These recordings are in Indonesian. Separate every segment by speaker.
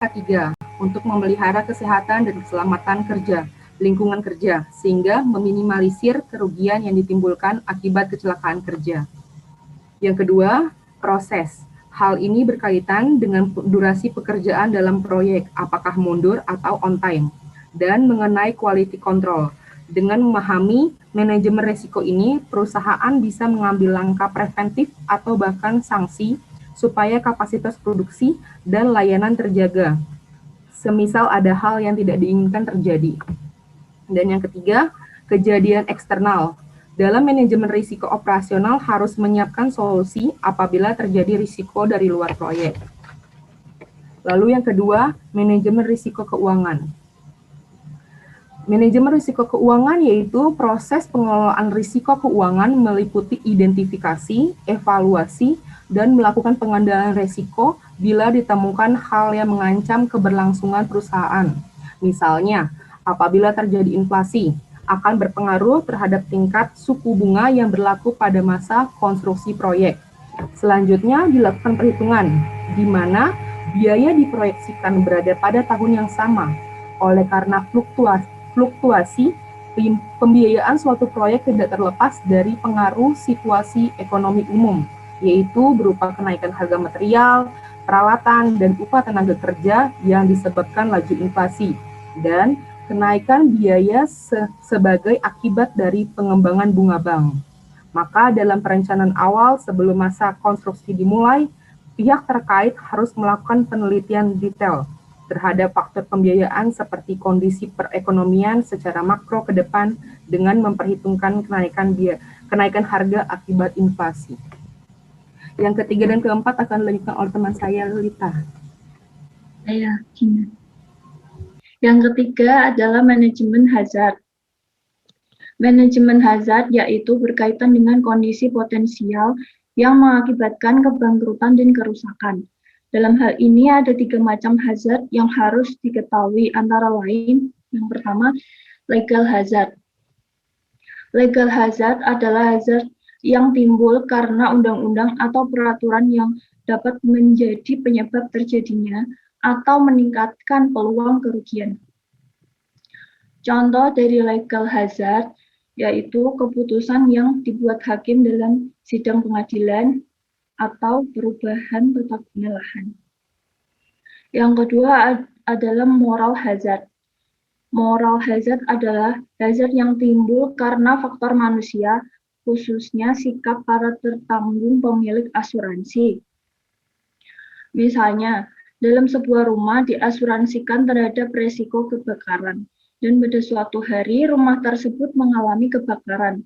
Speaker 1: ketiga, untuk memelihara kesehatan dan keselamatan kerja, lingkungan kerja, sehingga meminimalisir kerugian yang ditimbulkan akibat kecelakaan kerja. Yang kedua, proses. Hal ini berkaitan dengan durasi pekerjaan dalam proyek, apakah mundur atau on time, dan mengenai quality control. Dengan memahami manajemen risiko ini, perusahaan bisa mengambil langkah preventif atau bahkan sanksi supaya kapasitas produksi dan layanan terjaga, semisal ada hal yang tidak diinginkan terjadi. Dan yang ketiga, kejadian eksternal. Dalam manajemen risiko operasional harus menyiapkan solusi apabila terjadi risiko dari luar proyek. Lalu yang kedua, manajemen risiko keuangan. Manajemen risiko keuangan yaitu proses pengelolaan risiko keuangan meliputi identifikasi, evaluasi, dan melakukan pengendalian risiko bila ditemukan hal yang mengancam keberlangsungan perusahaan. Misalnya, apabila terjadi inflasi, akan berpengaruh terhadap tingkat suku bunga yang berlaku pada masa konstruksi proyek. Selanjutnya dilakukan perhitungan, di mana biaya diproyeksikan berada pada tahun yang sama. Oleh karena fluktuasi, pembiayaan suatu proyek tidak terlepas dari pengaruh situasi ekonomi umum, yaitu berupa kenaikan harga material, peralatan, dan upah tenaga kerja yang disebabkan laju inflasi, dan kenaikan biaya sebagai akibat dari pengembangan bunga bank. Maka dalam perencanaan awal sebelum masa konstruksi dimulai, pihak terkait harus melakukan penelitian detail terhadap faktor pembiayaan seperti kondisi perekonomian secara makro ke depan dengan memperhitungkan kenaikan harga akibat inflasi. Yang ketiga dan keempat akan dilanjutkan oleh teman saya, Lita.
Speaker 2: Yang ketiga adalah manajemen hazard. Manajemen hazard yaitu berkaitan dengan kondisi potensial yang mengakibatkan kebangkrutan dan kerusakan. Dalam hal ini ada 3 macam hazard yang harus diketahui, antara lain yang pertama, legal hazard. Legal hazard adalah hazard yang timbul karena undang-undang atau peraturan yang dapat menjadi penyebab terjadinya atau meningkatkan peluang kerugian. Contoh dari legal hazard yaitu keputusan yang dibuat hakim dalam sidang pengadilan atau perubahan tata guna lahan. Yang kedua adalah moral hazard. Moral hazard adalah hazard yang timbul karena faktor manusia, khususnya sikap para tertanggung pemilik asuransi. Misalnya, dalam sebuah rumah diasuransikan terhadap resiko kebakaran, dan pada suatu hari rumah tersebut mengalami kebakaran.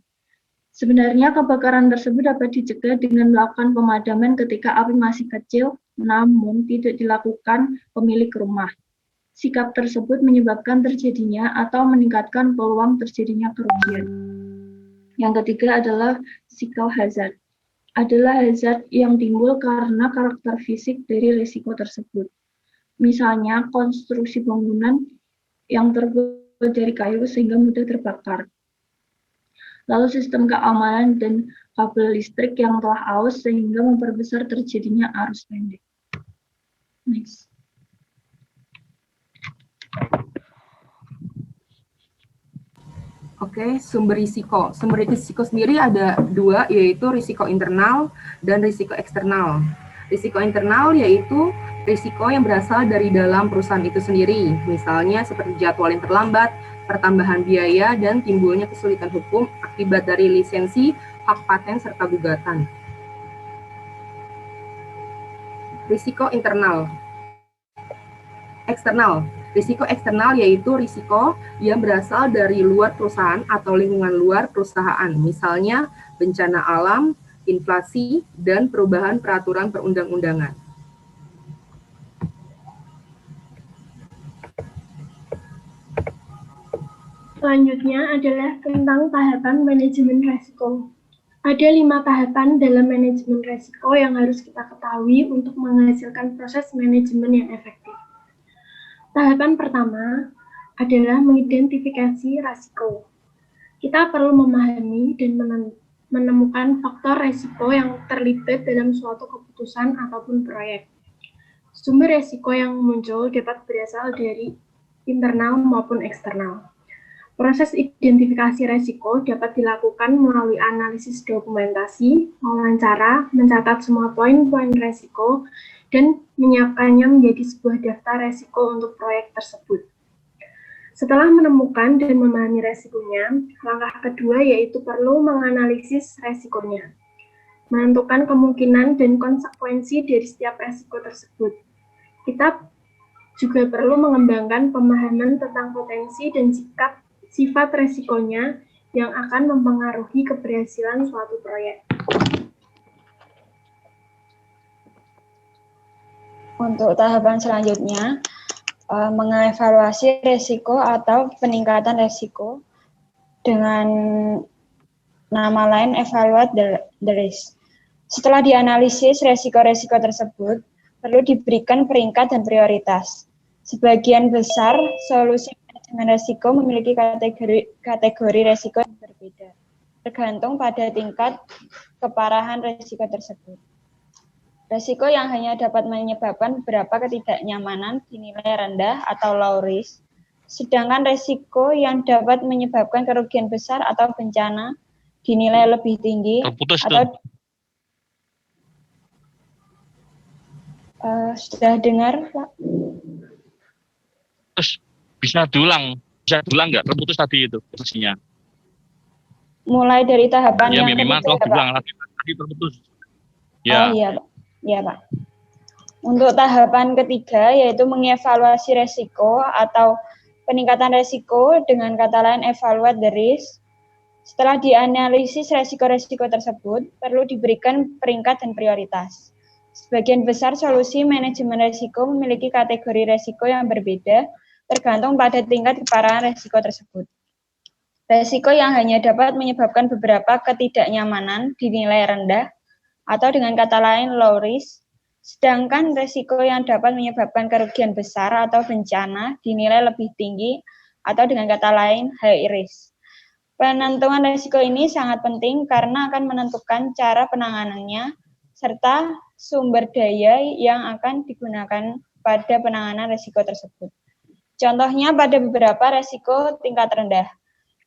Speaker 2: Sebenarnya kebakaran tersebut dapat dicegah dengan melakukan pemadaman ketika api masih kecil, namun tidak dilakukan pemilik rumah. Sikap tersebut menyebabkan terjadinya atau meningkatkan peluang terjadinya kerugian. Yang ketiga adalah physical hazard. Adalah hazard yang timbul karena karakter fisik dari risiko tersebut. Misalnya, konstruksi bangunan yang terbuat dari kayu sehingga mudah terbakar. Lalu sistem keamanan dan kabel listrik yang telah aus sehingga memperbesar terjadinya arus pendek. Next.
Speaker 1: Oke, sumber risiko. Sumber risiko sendiri ada 2, yaitu risiko internal dan risiko eksternal. Risiko internal yaitu risiko yang berasal dari dalam perusahaan itu sendiri, misalnya seperti jadwal yang terlambat, pertambahan biaya, dan timbulnya kesulitan hukum akibat dari lisensi, hak paten, serta gugatan. Risiko internal. Eksternal. Risiko eksternal yaitu risiko yang berasal dari luar perusahaan atau lingkungan luar perusahaan, misalnya bencana alam, inflasi, dan perubahan peraturan perundang-undangan.
Speaker 3: Selanjutnya adalah tentang tahapan manajemen risiko. Ada 5 tahapan dalam manajemen risiko yang harus kita ketahui untuk menghasilkan proses manajemen yang efektif. Tahapan pertama adalah mengidentifikasi risiko. Kita perlu memahami dan menemukan faktor risiko yang terlibat dalam suatu keputusan ataupun proyek. Sumber resiko yang muncul dapat berasal dari internal maupun eksternal. Proses identifikasi resiko dapat dilakukan melalui analisis dokumentasi, wawancara, mencatat semua poin-poin resiko, dan menyiapkannya menjadi sebuah daftar resiko untuk proyek tersebut. Setelah menemukan dan memahami resikonya, langkah kedua yaitu perlu menganalisis resikonya, menentukan kemungkinan dan konsekuensi dari setiap resiko tersebut. Kita juga perlu mengembangkan pemahaman tentang potensi dan sifat resikonya yang akan mempengaruhi keberhasilan suatu proyek.
Speaker 4: Untuk tahapan selanjutnya, mengevaluasi resiko atau peningkatan resiko dengan nama lain evaluate the risk. Setelah dianalisis resiko-resiko tersebut, perlu diberikan peringkat dan prioritas. Sebagian besar solusi manajemen resiko memiliki kategori resiko yang berbeda, tergantung pada tingkat keparahan resiko tersebut. Resiko yang hanya dapat menyebabkan beberapa ketidaknyamanan dinilai rendah atau low risk, sedangkan resiko yang dapat menyebabkan kerugian besar atau bencana dinilai lebih tinggi.
Speaker 5: Terputus
Speaker 4: atau sudah dengar, Pak?
Speaker 5: Terus bisa diulang nggak? Terputus tadi itu posisinya.
Speaker 4: Mulai dari tahapan
Speaker 5: Ya,
Speaker 4: yang
Speaker 5: minimal
Speaker 4: ketiga, Pak.
Speaker 5: diulang lagi tadi terputus.
Speaker 4: Oh
Speaker 5: Ya.
Speaker 4: iya, Pak. Iya, Pak. Untuk tahapan ketiga yaitu mengevaluasi resiko atau peningkatan resiko, dengan kata lain evaluate the risk. Setelah dianalisis resiko-resiko tersebut, perlu diberikan peringkat dan prioritas. Sebagian besar solusi manajemen resiko memiliki kategori resiko yang berbeda, tergantung pada tingkat keparahan resiko tersebut. Resiko yang hanya dapat menyebabkan beberapa ketidaknyamanan dinilai rendah, atau dengan kata lain low risk, sedangkan resiko yang dapat menyebabkan kerugian besar atau bencana dinilai lebih tinggi, atau dengan kata lain high risk. Penentuan resiko ini sangat penting karena akan menentukan cara penanganannya, serta sumber daya yang akan digunakan pada penanganan resiko tersebut. Contohnya pada beberapa resiko tingkat rendah,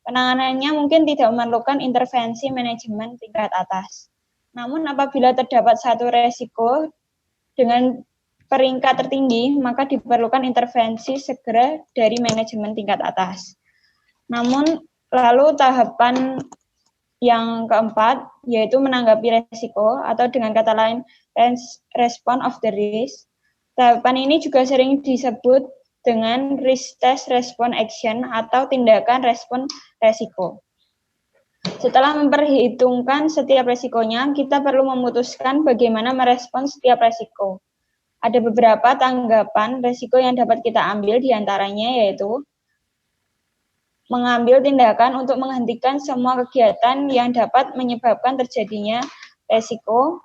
Speaker 4: penanganannya mungkin tidak memerlukan intervensi manajemen tingkat atas. Namun apabila terdapat satu resiko dengan peringkat tertinggi, maka diperlukan intervensi segera dari manajemen tingkat atas. Namun lalu tahapan yang keempat yaitu menanggapi resiko atau dengan kata lain response of the risk. Tahapan ini juga sering disebut dengan risk test response action atau tindakan respon resiko. Setelah memperhitungkan setiap resikonya, kita perlu memutuskan bagaimana merespon setiap resiko. Ada beberapa tanggapan resiko yang dapat kita ambil, diantaranya yaitu mengambil tindakan untuk menghentikan semua kegiatan yang dapat menyebabkan terjadinya resiko.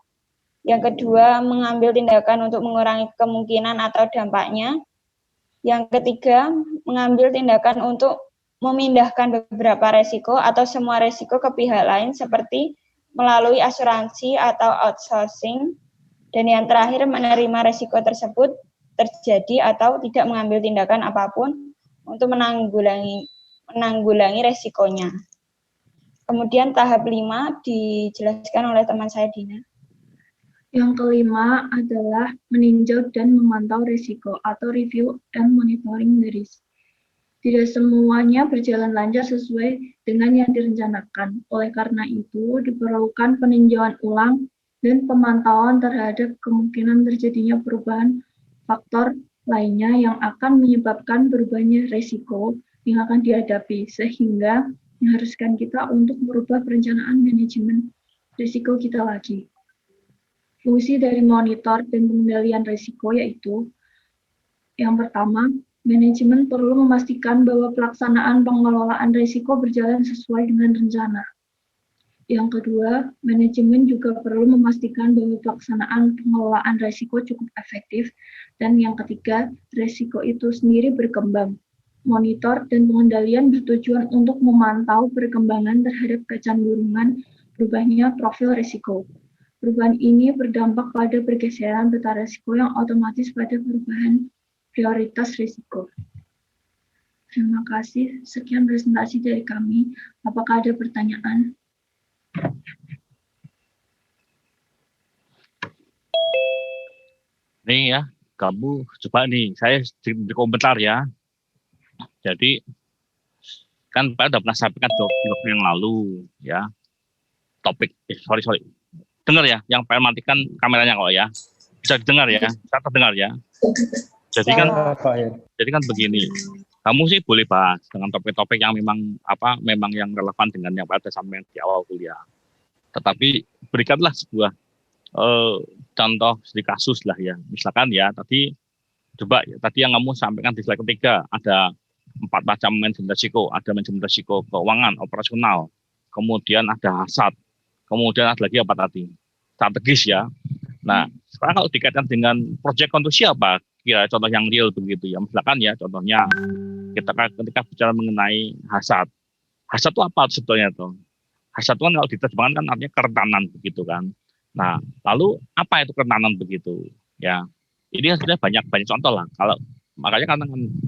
Speaker 4: Yang kedua, mengambil tindakan untuk mengurangi kemungkinan atau dampaknya. Yang ketiga, mengambil tindakan untuk memindahkan beberapa resiko atau semua resiko ke pihak lain seperti melalui asuransi atau outsourcing. Dan yang terakhir, menerima resiko tersebut terjadi atau tidak mengambil tindakan apapun untuk menanggulangi resikonya. Kemudian tahap 5 dijelaskan oleh teman saya Dina.
Speaker 2: Yang kelima adalah meninjau dan memantau risiko atau review and monitoring the risk. Tidak semuanya berjalan lancar sesuai dengan yang direncanakan. Oleh karena itu, diperlukan peninjauan ulang dan pemantauan terhadap kemungkinan terjadinya perubahan faktor lainnya yang akan menyebabkan berubahnya risiko yang akan dihadapi, sehingga mengharuskan kita untuk merubah perencanaan manajemen risiko kita lagi. Fungsi dari monitor dan pengendalian risiko yaitu, yang pertama, manajemen perlu memastikan bahwa pelaksanaan pengelolaan risiko berjalan sesuai dengan rencana. Yang kedua, manajemen juga perlu memastikan bahwa pelaksanaan pengelolaan risiko cukup efektif. Dan yang ketiga, risiko itu sendiri berkembang. Monitor dan pengendalian bertujuan untuk memantau perkembangan terhadap kecenderungan berubahnya profil risiko. Perubahan ini berdampak pada pergeseran peta risiko yang otomatis pada perubahan prioritas risiko. Terima kasih. Sekian presentasi dari kami. Apakah ada pertanyaan?
Speaker 5: Nih ya, kamu coba nih, saya di komentar ya. Jadi kan Pak udah pernah sampaikan waktu yang lalu ya topik. Sorry. Dengar ya, yang pengen matikan kameranya kok ya. Bisa didengar ya, bisa terdengar ya. Jadi kan begini. Kamu sih boleh bahas dengan topik-topik yang memang yang relevan dengan yang pada sampai di awal kuliah. Tetapi berikanlah sebuah contoh di kasus lah ya. Misalkan ya tadi yang kamu sampaikan di slide ketiga ada 4 macam manajemen risiko, ada manajemen risiko keuangan, operasional, kemudian ada hasad, kemudian ada lagi apa tadi? Strategis ya. Nah, sekarang kalau dikaitkan dengan proyek konstruksi apa? Kira contoh yang real begitu ya. Misalkan ya contohnya kita ketika bicara mengenai hasad. Hasad itu apa sebetulnya tuh? Hasad itu kan kalau diterjemahkan kan artinya kerentanan begitu kan. Nah, lalu apa itu kerentanan begitu? Ya, ini sebenarnya banyak contoh lah. Kalau makanya kan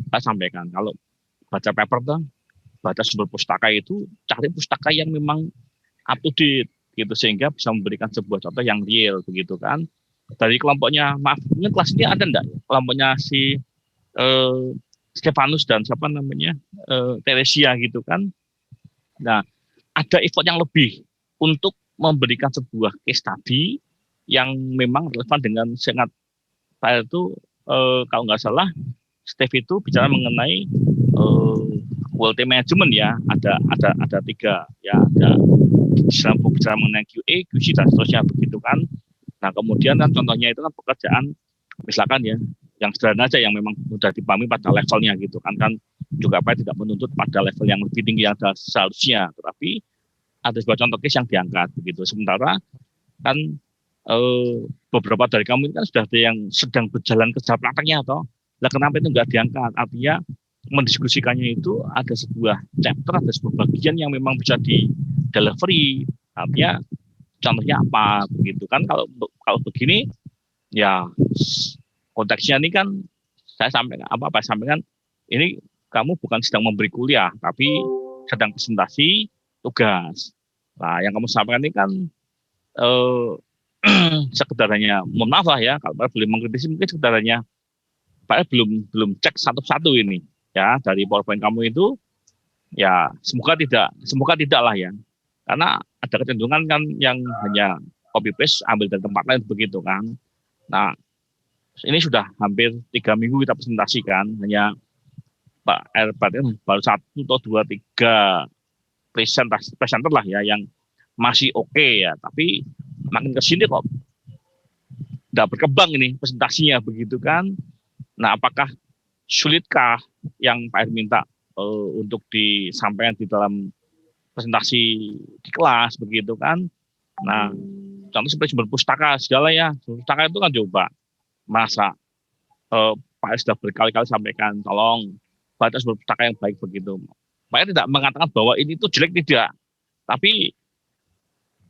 Speaker 5: saya sampaikan kalau baca paper tuh, baca sumber pustaka itu cari pustaka yang memang up to date gitu sehingga bisa memberikan sebuah contoh yang real begitu kan. Dari kelompoknya, maaf, ini kelas ini ada enggak? Kelompoknya si Stefanus dan siapa namanya Teresia gitu kan. Nah, ada effort yang lebih untuk memberikan sebuah case study yang memang relevan dengan sangat saya itu kalau nggak salah Steve itu bicara mengenai quality management ya, ada 3 ya, ada bicara mengenai QA, QC dan seterusnya begitu kan. Nah kemudian kan contohnya itu kan pekerjaan misalkan ya yang sederhana aja yang memang sudah dipahami pada levelnya gitu kan juga tidak menuntut pada level yang lebih tinggi yang seharusnya, tetapi ada sebuah contoh case yang diangkat begitu. Sementara kan beberapa dari kamu ini kan sudah ada yang sedang berjalan kerja prakteknya atau lah kenapa itu nggak diangkat? Artinya mendiskusikannya itu ada sebuah chapter, ada sebuah bagian yang memang bisa di delivery. Artinya contohnya apa begitu kan? Kalau begini ya konteksnya ini kan saya sampaikan ini kamu bukan sedang memberi kuliah tapi sedang presentasi tugas. Nah yang kamu sampaikan ini kan sekedarnya mohon maaf lah ya kalau boleh mengkritisi mungkin sekedarnya Pak belum cek satu-satu ini ya dari PowerPoint kamu itu ya semoga tidak lah ya karena ada kecenderungan kan yang hanya copy paste ambil dari tempat lain begitu kan. Nah ini sudah hampir 3 minggu kita presentasikan hanya Pak Erbat baru 1 atau 2 3 presenter lah ya yang masih oke ya tapi makin kesini kok tidak berkembang ini presentasinya begitu kan. Nah apakah sulitkah yang Pak Er minta untuk disampaikan di dalam presentasi di kelas begitu kan. Nah contoh seperti sumber pustaka segala ya, sumber pustaka itu kan coba masa Pak Er sudah berkali-kali sampaikan tolong baca sumber pustaka yang baik begitu. Pak Er tidak mengatakan bahwa ini itu jelek tidak, tapi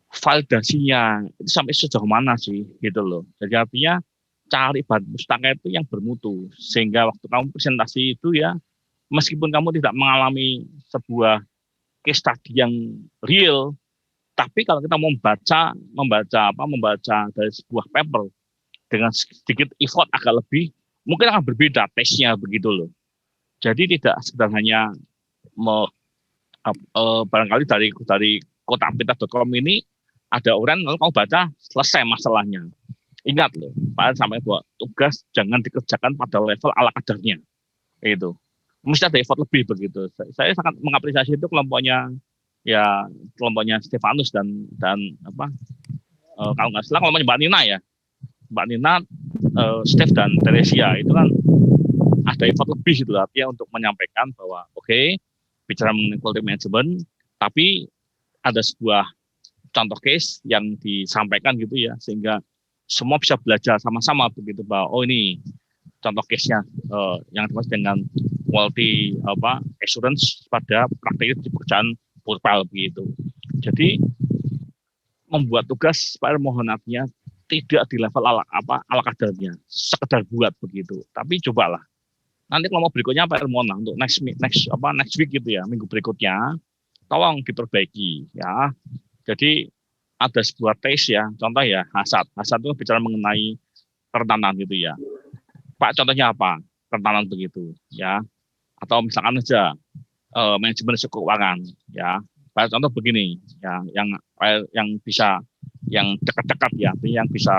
Speaker 5: validasinya itu sampai sejauh mana sih gitu loh. Jadi artinya cari bahan pustaka itu yang bermutu sehingga waktu kamu presentasi itu ya meskipun kamu tidak mengalami sebuah case study yang real, tapi kalau kita membaca dari sebuah paper dengan sedikit effort agak lebih mungkin akan berbeda tesnya begitu loh. Jadi tidak sekedar hanya barangkali dari kotakpita.com ini ada orang lalu kamu baca selesai masalahnya. Ingat loh, Pak sampai bahwa tugas jangan dikerjakan pada level ala kadarnya. Itu mesti ada effort lebih begitu. Saya sangat mengapresiasi itu kelompoknya Stefanus dan kalau nggak salah kelompoknya Mbak Nina, Steph dan Teresia itu kan ada effort lebih gitu artinya untuk menyampaikan bahwa oke, bicara mengenai quality management tapi ada sebuah contoh case yang disampaikan gitu ya sehingga semua bisa belajar sama-sama begitu bahwa oh ini contoh case-nya yang dimaksud dengan quality assurance pada praktik di pekerjaan portal begitu. Jadi membuat tugas Pak R mohon artinya tidak di level ala kadarnya, sekedar buat begitu. Tapi cobalah. Nanti kelompok berikutnya Pak R mohon untuk next week gitu ya, minggu berikutnya tolong diperbaiki ya. Jadi ada sebuah tes ya, contoh ya hasad. Hasad itu bicara mengenai kerentanan gitu ya. Pak contohnya apa? Kerentanan begitu ya. Atau misalkan aja manajemen risiko keuangan ya. Pak contoh begini ya, yang bisa yang dekat-dekat ya, yang bisa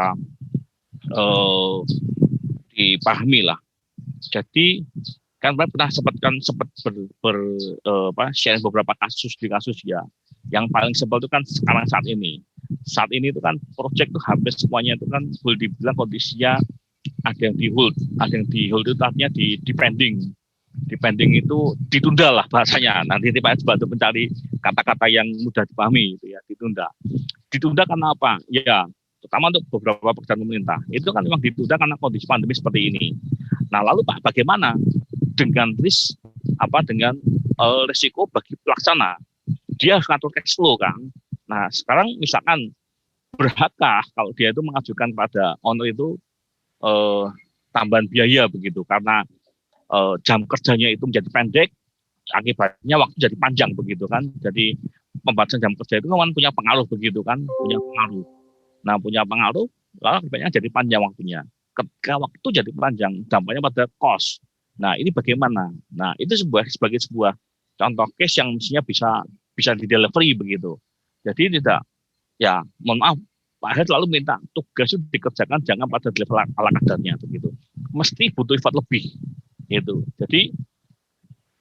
Speaker 5: dipahami lah. Jadi kan saya pernah sempat sharing beberapa kasus ya. Yang paling simpel itu kan sekarang saat ini itu kan proyek itu hampir semuanya itu kan boleh dibilang kondisinya ada yang di hold itu artinya di pending itu ditunda lah bahasanya. Nanti Pak bantu mencari kata-kata yang mudah dipahami itu ya, ditunda karena apa ya, terutama untuk beberapa pekerjaan pemerintah itu kan memang ditunda karena kondisi pandemi seperti ini. Nah lalu Pak bagaimana dengan risiko bagi pelaksana, dia harus ngatur cash flow kan. Nah sekarang misalkan berhakkah kalau dia itu mengajukan pada owner itu tambahan biaya begitu karena jam kerjanya itu menjadi pendek, akibatnya waktu jadi panjang begitu kan. Jadi pembatasan jam kerja itu kan punya pengaruh begitu kan, punya pengaruh. Nah punya pengaruh, lalu akibatnya jadi panjang waktunya. Ketika waktu jadi panjang, dampaknya pada cost. Nah ini bagaimana? Nah itu sebagai sebuah contoh case yang mestinya bisa di delivery begitu. Jadi tidak, ya mohon maaf, Pak Head lalu minta tugas itu dikerjakan jangan pada level ala kadarnya begitu. Mesti butuh effort lebih. Gitu. Jadi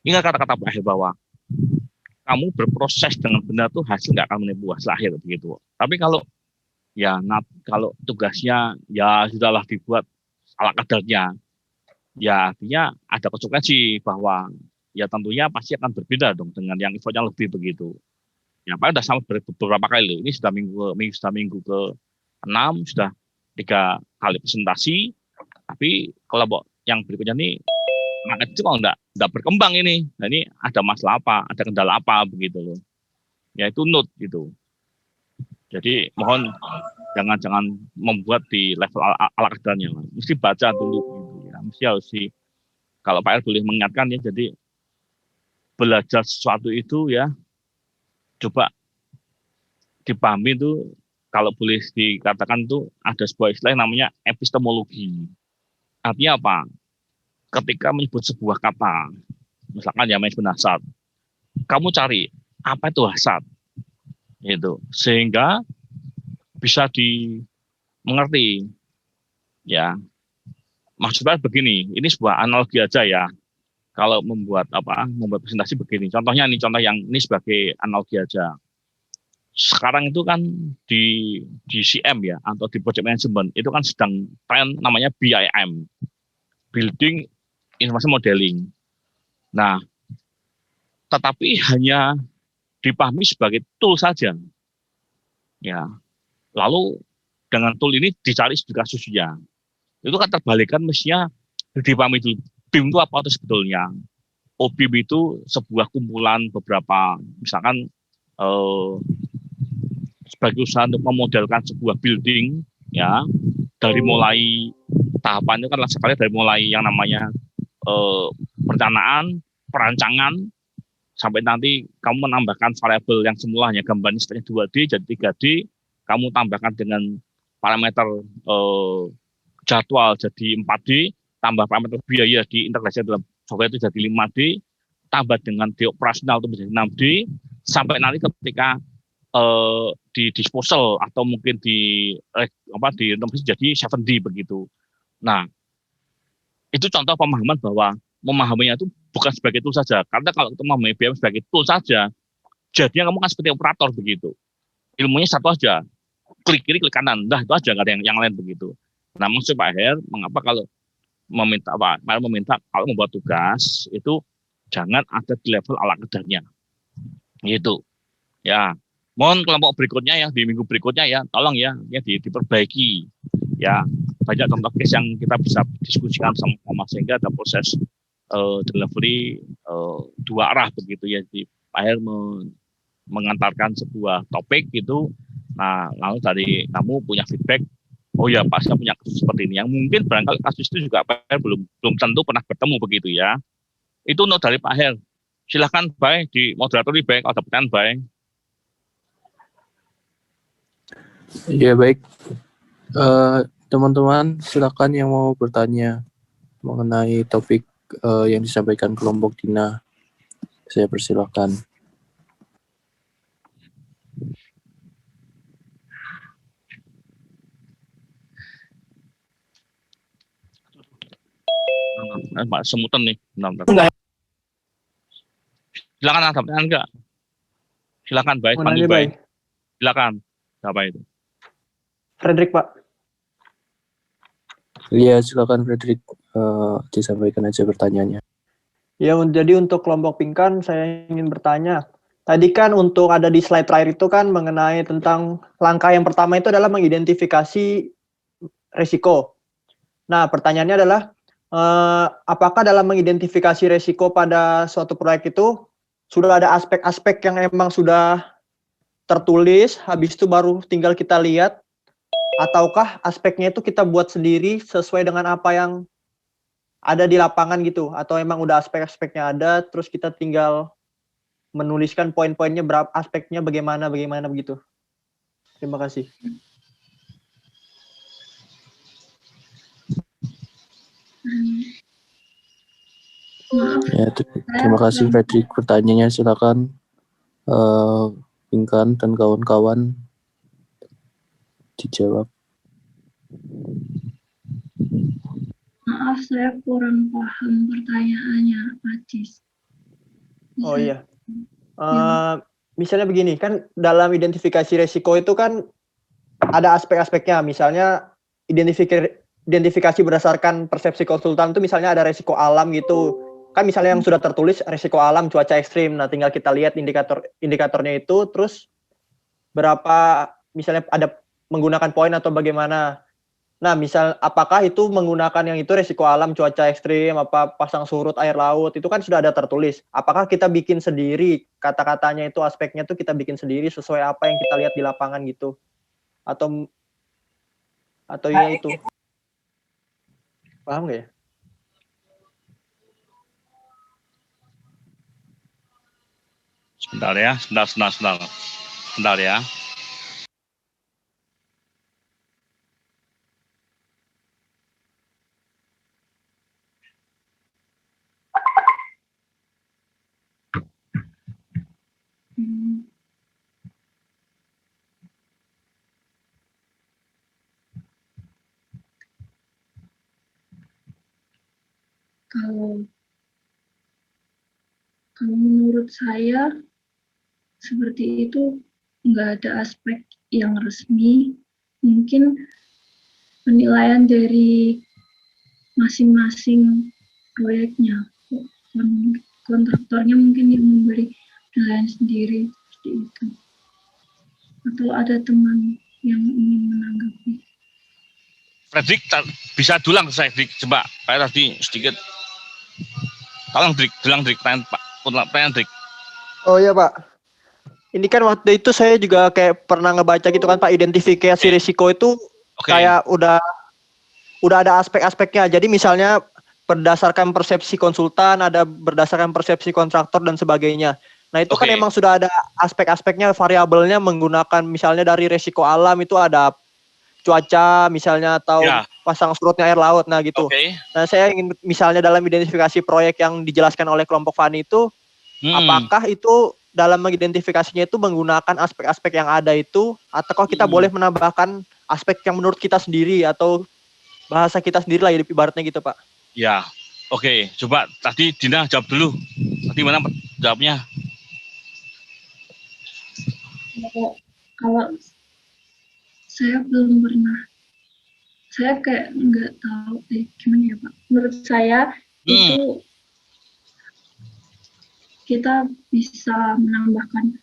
Speaker 5: ingat kata-kata Pak Head bahwa kamu berproses dengan benar tuh hasil nggak akan menipu hasil akhir begitu. Tapi kalau tugasnya ya sudahlah dibuat ala kadarnya, ya artinya ada konsekuensi bahwa ya tentunya pasti akan berbeda dong dengan yang effortnya lebih begitu. Ya Pak sudah sama beberapa kali loh. Ini sudah minggu ke-6, sudah 3 kali presentasi. Tapi kelompok yang berikutnya nih market itu kalau enggak berkembang ini. Nah ini ada masalah apa, ada kendala apa begitu loh. Ya itu note gitu. Jadi mohon jangan membuat di level ala kadarnya. Mesti baca dulu gitu ya. Mesti harus kalau Pak R boleh mengingatkan ya, jadi belajar sesuatu itu ya coba dipahami itu, kalau boleh dikatakan itu ada sebuah istilah yang namanya epistemologi. Artinya apa? Ketika menyebut sebuah kata, misalkan ya manajemen hasad, kamu cari apa itu hasad, itu sehingga bisa dimengerti. Ya, maksudnya begini, ini sebuah analogi aja ya. Kalau membuat presentasi begini, contohnya nih, contoh yang ini sebagai analogi aja. Sekarang itu kan di CM ya, atau di project management itu kan sedang tren namanya BIM, Building Information Modeling. Nah, tetapi hanya dipahami sebagai tool saja. Ya, lalu dengan tool ini dicari studi kasusnya. Itu kan terbalikan, mestinya dipahami dulu. BIM itu apa itu sebetulnya? BIM itu sebuah kumpulan beberapa, misalkan sebagai usaha untuk memodelkan sebuah building, ya, dari mulai tahapannya kan sekali dari mulai yang namanya perencanaan, perancangan, sampai nanti kamu menambahkan variabel yang semula hanya gambarnya seperti 2D jadi 3D, kamu tambahkan dengan parameter jadwal jadi 4D, tambah parameter biaya diintegrasi dalam software itu jadi 5D, tambah dengan di operasional itu menjadi 6D, sampai nanti ketika di disposal atau mungkin di renovasi jadi 7D begitu. Nah, itu contoh pemahaman bahwa memahaminya itu bukan sebagai tool saja. Karena kalau kita memahami BIM sebagai tool saja, jadinya kamu kan seperti operator begitu. Ilmunya satu aja, klik kiri, klik kanan, dah itu aja, nggak ada yang lain begitu. Nah, maksud Pak Her, mengapa kalau meminta kalau membuat tugas itu jangan ada di level ala kadarnya, gitu. Ya, mohon kelompok berikutnya ya, di minggu berikutnya ya, tolong ya diperbaiki. Ya, banyak contoh case yang kita bisa diskusikan sama sehingga ada proses delivery dua arah begitu ya. Di akhir mengantarkan sebuah topik itu, Nah, lalu dari kamu punya feedback, oh ya Pak, saya punya kasus seperti ini. Yang mungkin barangkali kasus itu juga Pak Her belum tentu pernah bertemu begitu ya. Itu note dari Pak Her. Silahkan Bay, di moderator di Bay, kalau ada pertanyaan Bay.
Speaker 6: Ya baik, teman-teman silakan yang mau bertanya mengenai topik yang disampaikan kelompok Dina. Saya persilakan.
Speaker 5: Pak semutan nih. Bentar. Silakan ada pertanyaan enggak? Silakan Bay, panggil Bay. Silakan. Siapa itu?
Speaker 7: Frederick, Pak.
Speaker 6: Iya, silakan Frederick, disampaikan aja pertanyaannya.
Speaker 7: Ya, jadi untuk kelompok Pingkan saya ingin bertanya. Tadi kan untuk ada di slide terakhir itu kan mengenai tentang langkah yang pertama itu adalah mengidentifikasi resiko. Nah, pertanyaannya adalah apakah dalam mengidentifikasi resiko pada suatu proyek itu sudah ada aspek-aspek yang emang sudah tertulis, habis itu baru tinggal kita lihat, ataukah aspeknya itu kita buat sendiri sesuai dengan apa yang ada di lapangan gitu, atau emang udah aspek-aspeknya ada, terus kita tinggal menuliskan poin-poinnya berapa aspeknya bagaimana begitu. Terima kasih.
Speaker 6: Ya, terima kasih Frederick, pertanyaannya silakan Pingkan dan kawan-kawan dijawab.
Speaker 2: Maaf, saya kurang paham pertanyaannya, Ajis.
Speaker 7: Oh iya. Misalnya begini, kan dalam identifikasi resiko itu kan ada aspek-aspeknya. Misalnya identifikasi berdasarkan persepsi konsultan itu misalnya ada resiko alam gitu. Kan misalnya yang sudah tertulis resiko alam cuaca ekstrim. Nah, tinggal kita lihat indikatornya itu, terus berapa misalnya ada menggunakan poin atau bagaimana. Nah, misal apakah itu menggunakan yang itu resiko alam cuaca ekstrim, apa pasang surut air laut, itu kan sudah ada tertulis. Apakah kita bikin sendiri kata-katanya itu, aspeknya itu kita bikin sendiri sesuai apa yang kita lihat di lapangan gitu? Atau ya itu? Paham nggak ya?
Speaker 5: Sebentar ya, sebentar ya.
Speaker 2: Kalau menurut saya seperti itu, nggak ada aspek yang resmi. Mungkin penilaian dari masing-masing proyeknya, kontraktornya mungkin yang memberi penilaian sendiri seperti itu. Atau ada teman yang ingin menanggapi?
Speaker 5: Frederick, bisa dulang saya, Frederick. Coba, Pak tadi sedikit. Tolong dulang pertanyaan Drik.
Speaker 7: Oh iya Pak. Ini kan waktu itu saya juga kayak pernah ngebaca gitu kan Pak, identifikasi risiko itu kayak udah ada aspek-aspeknya. Jadi misalnya berdasarkan persepsi konsultan, ada berdasarkan persepsi kontraktor dan sebagainya. Nah itu kan emang sudah ada aspek-aspeknya, variabelnya menggunakan misalnya dari resiko alam itu ada cuaca misalnya atau pasang surutnya air laut, nah gitu. Nah saya ingin misalnya dalam identifikasi proyek yang dijelaskan oleh kelompok Fani itu, apakah itu dalam mengidentifikasinya itu menggunakan aspek-aspek yang ada itu, ataukah kita boleh menambahkan aspek yang menurut kita sendiri atau bahasa kita sendiri lah ibaratnya gitu Pak?
Speaker 5: Ya, oke. Coba tadi Dina jawab dulu. Tadi mana jawabnya?
Speaker 2: Kalau saya belum pernah, saya kayak nggak tahu gimana ya Pak. Menurut saya itu kita bisa menambahkan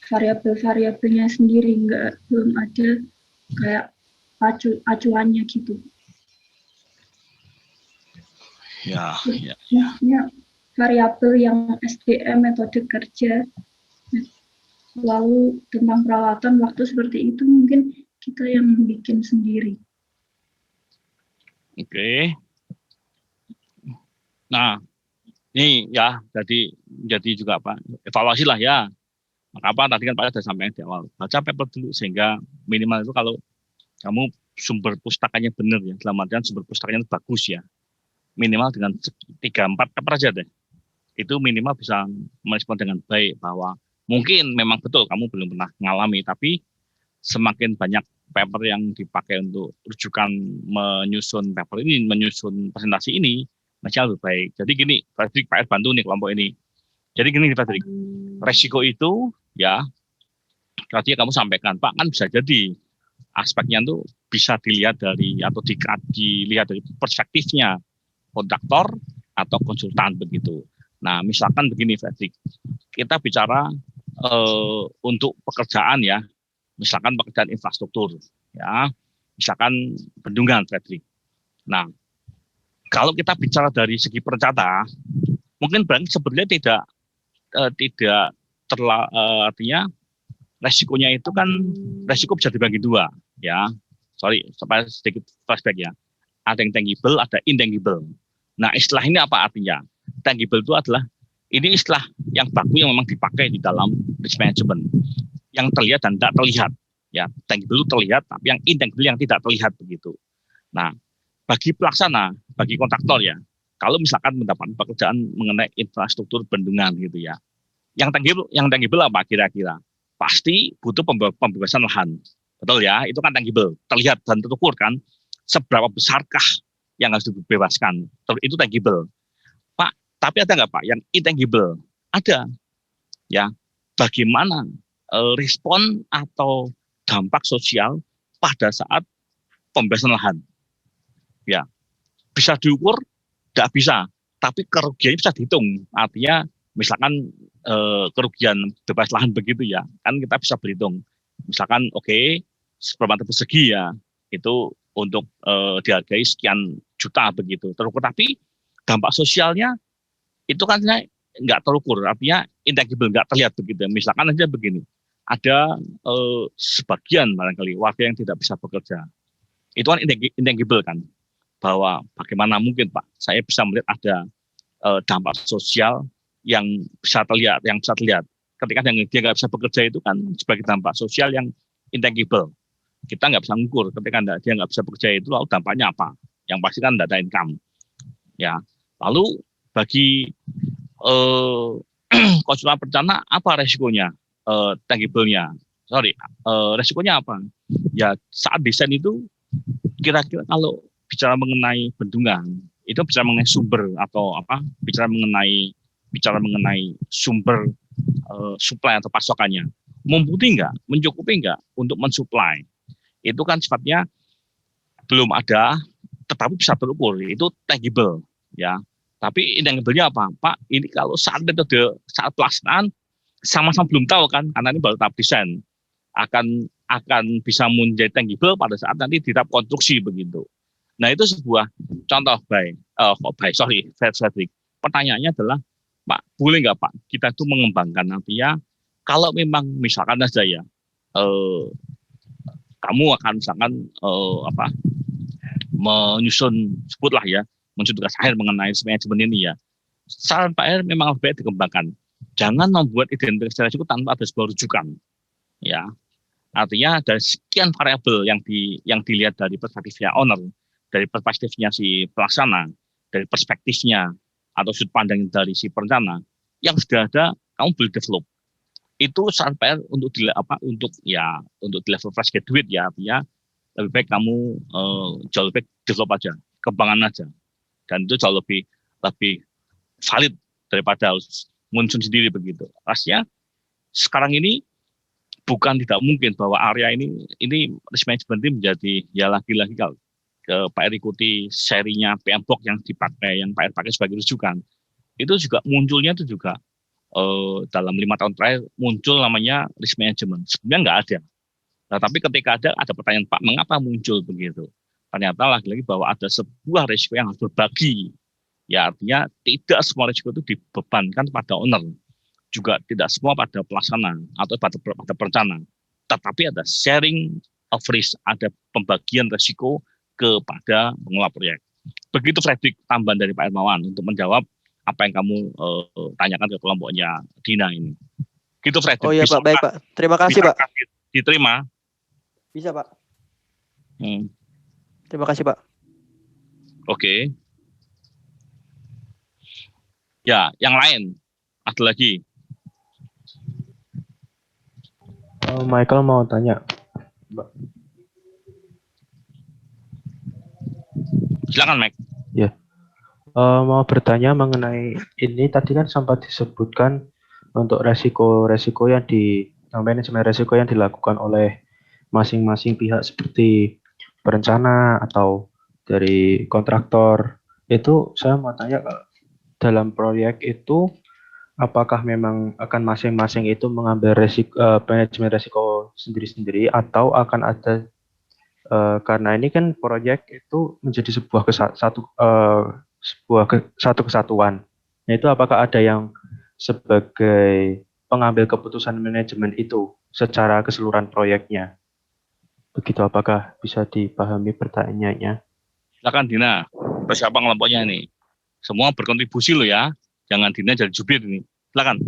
Speaker 2: variabel-variabelnya sendiri, belum ada kayak acuannya gitu.
Speaker 5: Ya.
Speaker 2: Maksudnya variabel yang SDM, metode kerja, Lalu tentang peralatan waktu seperti itu mungkin kita yang bikin sendiri.
Speaker 5: Oke. Nah, ini ya jadi juga apa? Evaluasi lah ya. Maka apa tadi kan Pak sudah sampaikan di awal. Baca paper dulu sehingga minimal itu kalau kamu sumber pustakanya benar ya, dalam artian sumber pustakanya bagus ya. Minimal dengan 3-4 paper aja deh. Itu minimal bisa merespon dengan baik bahwa mungkin memang betul kamu belum pernah mengalami, tapi semakin banyak paper yang dipakai untuk rujukan menyusun paper ini, menyusun presentasi ini, masih lebih baik. Jadi gini, Fredrik, Pak bantu nih kelompok ini. Jadi gini, Fredrik, resiko itu ya, tadi kamu sampaikan, Pak, kan bisa jadi aspeknya itu bisa dilihat dari atau dilihat dari perspektifnya kontraktor atau konsultan begitu. Nah, misalkan begini, Fredrik, kita bicara untuk pekerjaan ya, misalkan pekerjaan infrastruktur, ya, misalkan bendungan, Fredrik. Nah, kalau kita bicara dari segi perencana, mungkin sebenarnya tidak artinya resikonya itu kan resiko bisa dibagi dua, ya. Sorry, supaya sedikit flashback ya. Ada yang tangible, ada intangible. Nah, istilah ini apa artinya? Tangible itu adalah ini istilah yang baku yang memang dipakai di dalam risk management, yang terlihat dan tidak terlihat. Ya, tangible itu terlihat, tapi yang intangible yang tidak terlihat begitu. Nah, bagi pelaksana, bagi kontraktor ya, kalau misalkan mendapat pekerjaan mengenai infrastruktur bendungan gitu ya, yang tangible apa kira-kira? Pasti butuh pembebasan lahan, betul ya? Itu kan tangible, terlihat dan terukur kan. Seberapa besarkah yang harus dibebaskan? Itu tangible. Pak, tapi ada nggak Pak yang intangible? Ada, ya. Bagaimana respon atau dampak sosial pada saat pembebasan lahan? Ya, bisa diukur, tidak bisa, tapi kerugiannya bisa dihitung. Artinya, misalkan kerugian bebas lahan begitu ya, kan kita bisa berhitung. Misalkan, oke, seberapa meter persegi ya, itu untuk dihargai sekian juta begitu. Terukur, tapi dampak sosialnya itu kan nggak terukur, artinya intangible, nggak terlihat begitu. Misalkan aja begini, ada sebagian barangkali warga yang tidak bisa bekerja. Itu kan intangible kan, bahwa bagaimana mungkin Pak, saya bisa melihat ada dampak sosial yang bisa terlihat, ketika dia nggak bisa bekerja itu kan sebagai dampak sosial yang intangible. Kita nggak bisa mengukur ketika dia nggak bisa bekerja itu lalu dampaknya apa? Yang pasti kan tidak ada income. Ya, lalu bagi konsultan perencana apa resikonya? Tangible-nya, resikonya apa? Ya saat desain itu kira-kira kalau bicara mengenai bendungan itu bicara mengenai sumber atau apa? Bicara mengenai sumber supply atau pasokannya, mumpuni nggak, mencukupi nggak untuk mensuplai? Itu kan sifatnya belum ada, tetapi bisa terukur. Itu tangible, ya. Tapi intangible-nya apa, Pak? Ini kalau saat pelaksanaan sama-sama belum tahu kan, karena ini baru tahap desain. Akan bisa menjadi tangible pada saat nanti di tahap konstruksi begitu. Nah itu sebuah contoh Fredrik. Pertanyaannya adalah, Pak, boleh nggak Pak kita itu mengembangkan nantinya kalau memang misalkan saja ya kamu akan misalkan menyusun sebutlah ya menyusun tugas akhir mengenai manajemen ini ya. Saran Pak R memang lebih baik dikembangkan. Jangan membuat identifikasi resiko tanpa ada sebuah rujukan. Ya. Artinya dari sekian variabel yang dilihat dari perspektifnya owner, dari perspektifnya si pelaksana, dari perspektifnya atau sudut pandang dari si perencana yang sudah ada, kamu boleh develop. Itu saran PR untuk di level fresh graduate ya, artinya lebih baik kamu jauh lebih develop aja, kembangan aja, dan itu jauh lebih valid daripada harus muncul sendiri begitu. Rasanya sekarang ini bukan tidak mungkin bahwa area ini risk management ini menjadi ya lagi-lagi kalau ke Pak R ikuti serinya PMBOK yang dipakai, yang Pak R pakai sebagai rujukan, itu juga munculnya itu juga dalam 5 tahun terakhir muncul namanya risk management. Sebenarnya nggak ada. Nah, tapi ketika ada pertanyaan Pak, mengapa muncul begitu? Ternyata lagi-lagi bahwa ada sebuah risiko yang harus berbagi. Ya artinya tidak semua risiko itu dibebankan pada owner. juga tidak semua pada pelaksana atau pada perencana, tetapi ada sharing of risk, ada pembagian risiko kepada pengelola proyek. Begitu Fredrik, tambahan dari Pak Hermawan untuk menjawab apa yang kamu tanyakan ke kelompoknya Dina ini. Gitu Fredrik.
Speaker 7: Oh iya Pak, baik Pak. Terima kasih Pak.
Speaker 5: Diterima?
Speaker 7: Bisa Pak. Terima kasih Pak.
Speaker 5: Oke. Ya, yang lain ada lagi.
Speaker 6: Michael mau tanya, Mbak.
Speaker 5: Silakan, Mike.
Speaker 6: Ya, mau bertanya mengenai ini tadi kan sempat disebutkan untuk resiko-resiko yang manajemen resiko yang dilakukan oleh masing-masing pihak seperti perencana atau dari kontraktor. Itu saya mau tanya, dalam proyek itu apakah memang akan masing-masing itu mengambil manajemen resiko sendiri-sendiri atau akan ada karena ini kan proyek itu menjadi sebuah satu kesatuan. Nah, itu apakah ada yang sebagai pengambil keputusan manajemen itu secara keseluruhan proyeknya? Begitu, apakah bisa dipahami pertanyaannya?
Speaker 5: Silakan Dina, siapa kelompoknya ini? Semua berkontribusi loh ya. Jangan Dina jadi jubir ini. Silakan.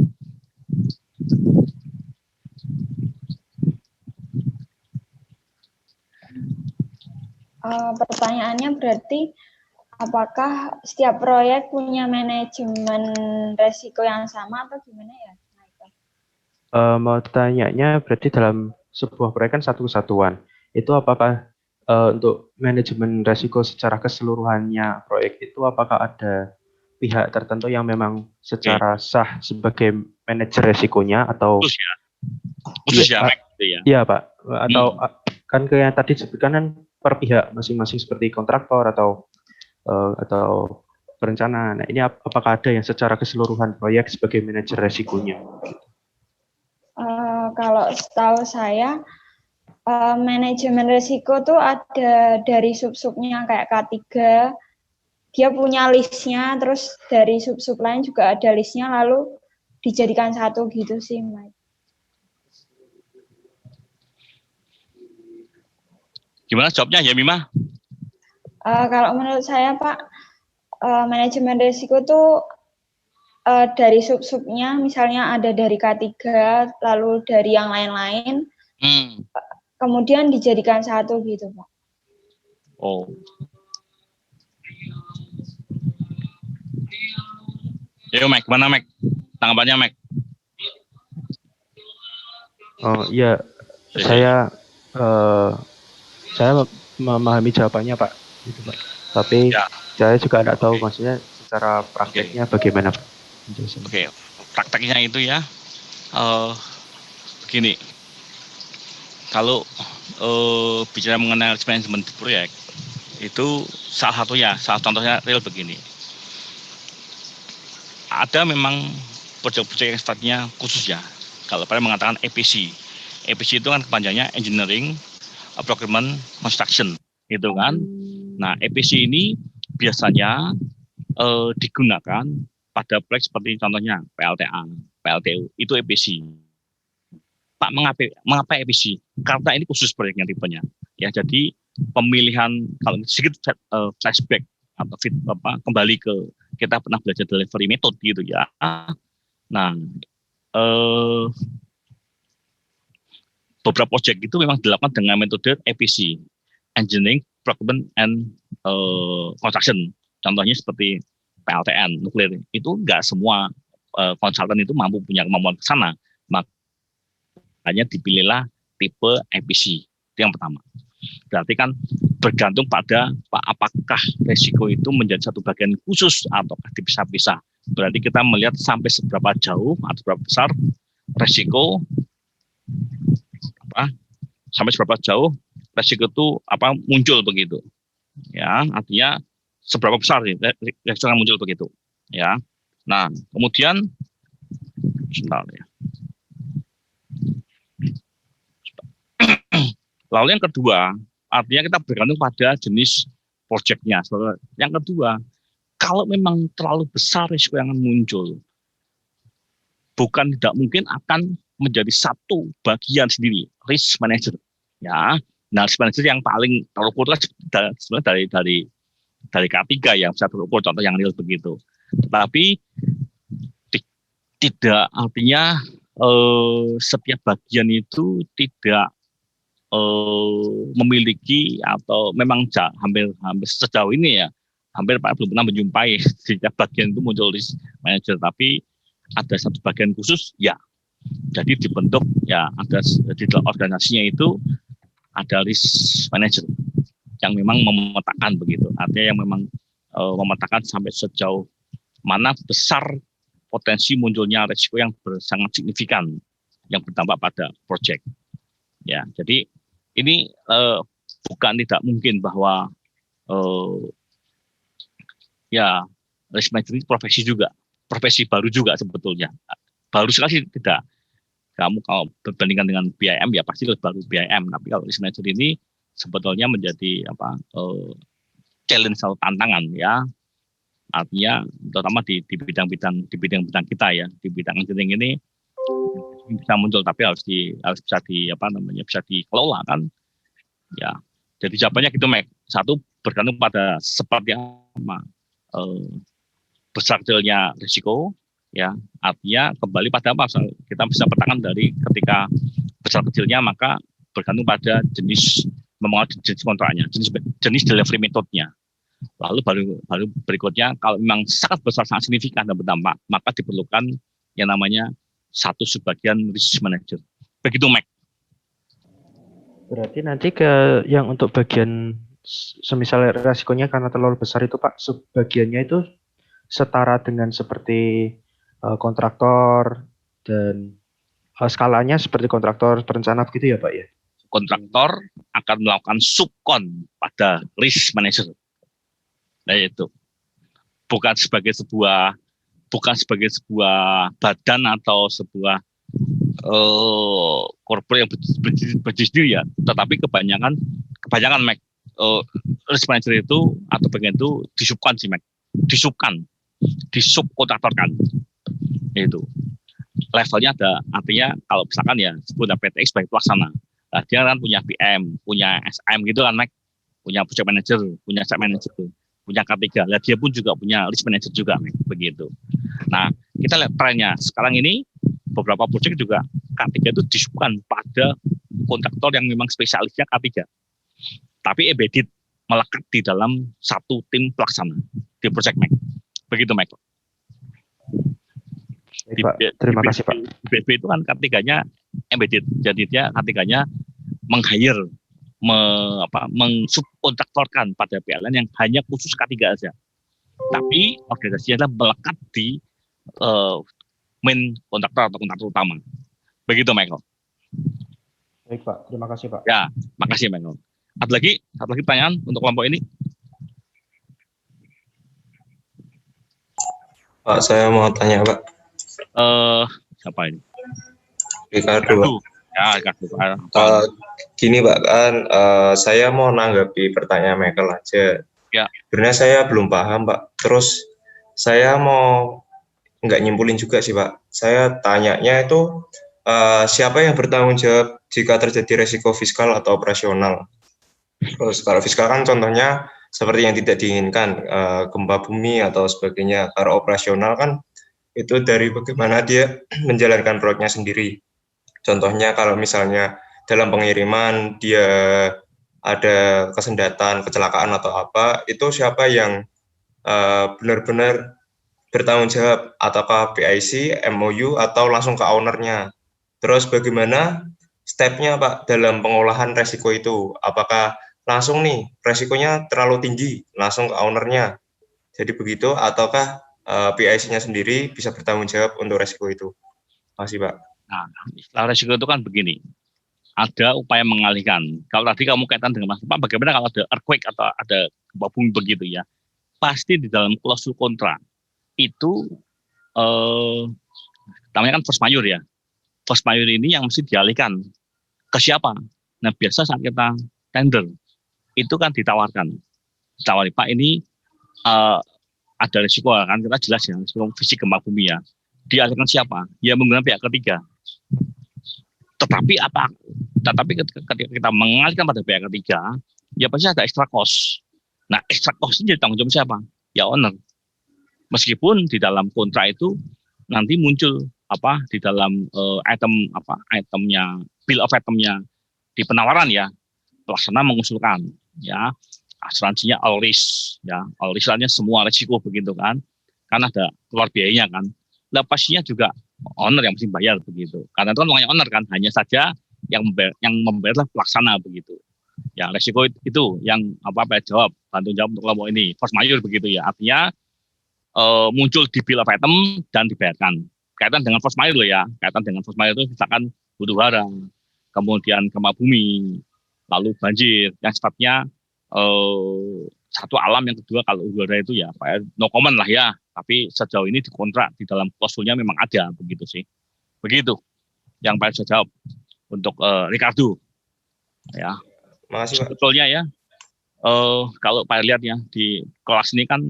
Speaker 4: Pertanyaannya berarti apakah setiap proyek punya manajemen resiko yang sama atau gimana ya?
Speaker 6: Mau tanyanya berarti dalam sebuah proyek kan satu kesatuan. Itu apakah untuk manajemen resiko secara keseluruhannya proyek itu apakah ada pihak tertentu yang memang secara sah sebagai manajer resikonya atau
Speaker 5: khusus ya, Mike, ya?
Speaker 6: Iya Pak, atau kan kayak tadi disebutkan kan per pihak masing-masing seperti kontraktor atau perencana. Nah, ini apakah ada yang secara keseluruhan proyek sebagai manajer resikonya?
Speaker 4: Kalau setahu saya manajemen risiko tuh ada dari sub-subnya kayak K3, dia punya listnya, terus dari sub-sub lain juga ada listnya, lalu dijadikan satu gitu sih, Mike.
Speaker 5: Gimana jawabnya ya, Mima?
Speaker 4: Kalau menurut saya, Pak, manajemen risiko tuh dari sub-subnya, misalnya ada dari K3, lalu dari yang lain-lain, kemudian dijadikan satu gitu, Pak.
Speaker 5: Oh. Yo, Mike, gimana, Mike? Tanggapannya, Mike?
Speaker 6: Oh iya, saya memahami jawabannya, Pak. Gitu, Pak. Tapi saya juga tidak tahu maksudnya secara prakteknya bagaimana, Pak.
Speaker 5: Oke, prakteknya itu ya, begini. Kalau bicara mengenai manajemen proyek, itu salah contohnya real begini. Ada memang proyek-proyek yang sifatnya khusus ya. Kalau pada mengatakan EPC. EPC itu kan kepanjangnya Engineering, Procurement, Construction, gitu kan. Nah, EPC ini biasanya digunakan pada proyek seperti contohnya PLTA, PLTU, itu EPC. Pak, mengapa EPC? Karena ini khusus proyeknya tipenya. Ya, jadi pemilihan, kalau sedikit flashback atau kembali ke kita pernah belajar delivery method gitu ya. Nah, beberapa proyek itu memang dilakukan dengan metode EPC, Engineering, Procurement, and Construction. Contohnya seperti PLTN, nuklir. Itu enggak semua konsultan itu mampu punya kemampuan ke sana. Makanya dipilihlah tipe EPC. Itu yang pertama. Berarti kan bergantung pada apakah resiko itu menjadi satu bagian khusus atau dipisah-pisah. Berarti kita melihat sampai seberapa jauh atau seberapa besar resiko sampai seberapa jauh resiko itu muncul begitu. Ya, artinya seberapa besar resiko yang muncul begitu. Ya. Nah, kemudian sebentar ya. Lalu yang kedua, artinya kita bergantung pada jenis proyeknya. Yang kedua, kalau memang terlalu besar risiko yang muncul, bukan tidak mungkin akan menjadi satu bagian sendiri, risk manager. Ya, nah risk manager yang paling terukur sebenarnya dari K3 yang bisa terukur, contoh yang real begitu. Tetapi tidak artinya setiap bagian itu tidak memiliki atau memang hampir sejauh ini ya hampir Pak belum pernah menjumpai setiap bagian itu muncul risk manager, tapi ada satu bagian khusus ya. Jadi dibentuk ya ada di dalam organisasinya itu ada risk manager yang memang memetakan begitu. Artinya yang memang memetakan sampai sejauh mana besar potensi munculnya risiko yang sangat signifikan yang berdampak pada proyek. Ya, jadi ini bukan tidak mungkin bahwa ya risk manager ini profesi juga, profesi baru juga sebetulnya. Baru sekali tidak. Kamu kalau berbandingkan dengan BIM ya pasti lebih baru BIM, tapi kalau risk manager ini sebetulnya menjadi challenge atau tantangan ya. Artinya terutama di bidang-bidang kita ya, di bidang engineering ini bisa muncul, tapi harus bisa dikelola kan. Ya. Jadi jawabannya gitu, Mek. Satu bergantung pada seperti apa besar kecilnya risiko. Ya, artinya kembali pada apa kita bisa petakan dari ketika besar kecilnya, maka bergantung pada jenis kontraknya, jenis delivery metodenya. Lalu baru berikutnya kalau memang sangat besar, sangat signifikan dan berdampak, maka diperlukan yang namanya satu subbagian risk manager. Begitu, Mac.
Speaker 6: Berarti nanti ke yang untuk bagian semisal resikonya karena terlalu besar itu Pak, subbagiannya itu setara dengan seperti kontraktor dan skalanya seperti kontraktor perencana begitu ya Pak ya?
Speaker 5: Kontraktor akan melakukan subkon pada risk manager. Nah itu bukan sebagai sebuah badan atau sebuah corporate yang berdiri sendiri ya, tetapi kebanyakan Mac, risk manager itu atau bagian itu disubkan sih Mac, disubkontraktorkan. Itu levelnya ada, artinya kalau misalkan ya sebut PTX sebagai pelaksana, nah, dia kan punya PM, punya SM gitu kan Mac, punya project manager, punya site manager, punya K3, nah, dia pun juga punya risk manager juga Mac, begitu. Nah kita lihat trennya sekarang ini beberapa proyek juga K3 itu disubkan pada kontraktor yang memang spesialisnya K3, tapi embedded melekat di dalam satu tim pelaksana di proyek Mac, begitu Mac.
Speaker 6: Pak, terima kasih Pak.
Speaker 5: Di BB itu kan K3-nya embedded, jadi dia K3-nya meng-hire, mensubkontraktorkan pada PLN yang hanya khusus K3 saja. Tapi organisasinya adalah melekat di main kontraktor atau kontraktor utama. Begitu Michael.
Speaker 6: Baik Pak, terima kasih Pak.
Speaker 5: Ya, makasih Michael. Satu lagi pertanyaan untuk kelompok ini.
Speaker 8: Pak, saya mau tanya Pak.
Speaker 5: Siapa ini?
Speaker 8: Ricardo.
Speaker 5: Ya, Ricardo.
Speaker 8: Gini Pak, kan saya mau nanggapi pertanyaan Michael aja.
Speaker 5: Ya.
Speaker 8: Sebenarnya saya belum paham Pak. Terus saya mau nggak nyimpulin juga sih Pak. Saya tanyanya itu siapa yang bertanggung jawab jika terjadi resiko fiskal atau operasional? Terus kalau fiskal kan contohnya seperti yang tidak diinginkan, gempa bumi atau sebagainya. Kalau operasional kan itu dari bagaimana dia menjalankan proyeknya sendiri. Contohnya kalau misalnya dalam pengiriman dia ada kesendatan, kecelakaan atau apa, itu siapa yang benar-benar bertanggung jawab, ataukah PIC, MOU, atau langsung ke ownernya. Terus bagaimana stepnya Pak dalam pengolahan resiko itu? Apakah langsung nih resikonya terlalu tinggi, langsung ke ownernya? Jadi begitu, ataukah PIC-nya sendiri bisa bertanggung jawab untuk resiko itu? Makasih Pak.
Speaker 5: Nah, istilah resiko itu kan begini, ada upaya mengalihkan. Kalau tadi kamu kaitan dengan Mas Pak, bagaimana kalau ada earthquake atau ada gempa bumi begitu ya, pasti di dalam klausul kontrak itu namanya kan force majeure ya. Force majeure ini yang mesti dialihkan ke siapa? Nah biasa saat kita tender itu kan ditawari Pak ini ada risiko kan, kita jelas ya, risiko fisik gempa bumi ya. dialihkan siapa? Ya menggunakan pihak ketiga. Tetapi ketika kita mengalihkan pada pihak ketiga, ya pasti ada extra cost. Nah, extra cost ini jadi tanggung jawab siapa? Ya owner. Meskipun di dalam kontrak itu nanti muncul di dalam itemnya, bill of itemnya di penawaran ya, pelaksana mengusulkan ya asuransinya all risk ya, all risk artinya semua risiko begitu kan ada keluar biayanya kan. Lah pastinya juga owner yang mesti bayar begitu. Karena itu kan uangnya owner kan, hanya saja yang membayarlah pelaksana begitu. Ya risiko itu yang jawab, bantu jawab untuk kelompok ini force majeure begitu ya. Artinya muncul di bill of item dan dibayarkan. Kaitan dengan force majeure ya. Kaitan dengan force majeure itu misalkan huru hara, kemudian gempa bumi, lalu banjir yang sifatnya satu alam, yang kedua kalau huru hara itu ya no comment lah ya. Tapi sejauh ini di kontrak di dalam klausulnya memang ada begitu sih. Begitu yang Pak saya jawab untuk Ricardo. Ya.
Speaker 8: Makasih, Pak.
Speaker 5: Sebetulnya ya kalau Pak lihat ya di kelas ini kan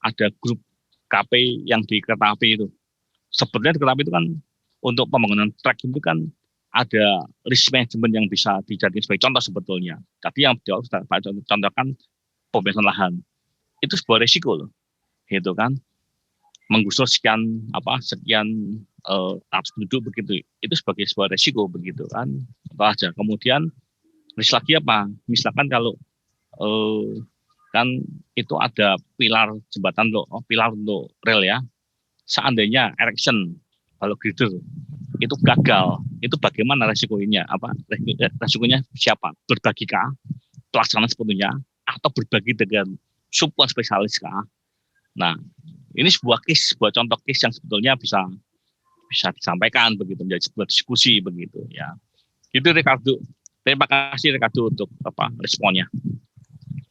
Speaker 5: ada grup KP yang di kereta api itu. Sebetulnya di kereta api itu kan untuk pembangunan trek itu kan ada risk management yang bisa dijadikan sebagai contoh sebetulnya. Tadi yang Pak contohkan pembebasan lahan. Itu sebuah risiko loh. Gitu kan. Menggusur sekian ratus penduduk begitu, itu sebagai sebuah resiko begitu kan. Contoh aja. Kemudian risk lagi apa? Misalkan kalau kan itu ada pilar jembatan pilar untuk rel ya. Seandainya erection kalau girder itu gagal, itu bagaimana resikonya? Resikonya siapa? Berbagikah pelaksanaan sepenuhnya atau berbagi dengan support spesialis kah? Nah, ini sebuah contoh case yang sebetulnya bisa disampaikan begitu, menjadi sebuah diskusi begitu ya. Itu Ricardo. Terima kasih Ricardo untuk responnya.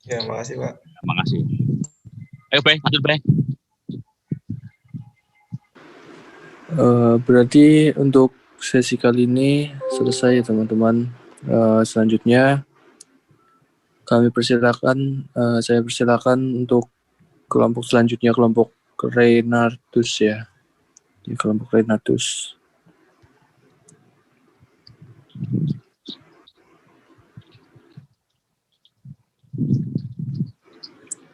Speaker 8: Ya, makasih Pak.
Speaker 5: Terima kasih. Ayo Bay, lanjut Bay.
Speaker 9: Berarti untuk sesi kali ini selesai ya teman-teman. Selanjutnya saya persilakan untuk kelompok selanjutnya, kelompok Reynardus ya. Di kelompok Reynardus.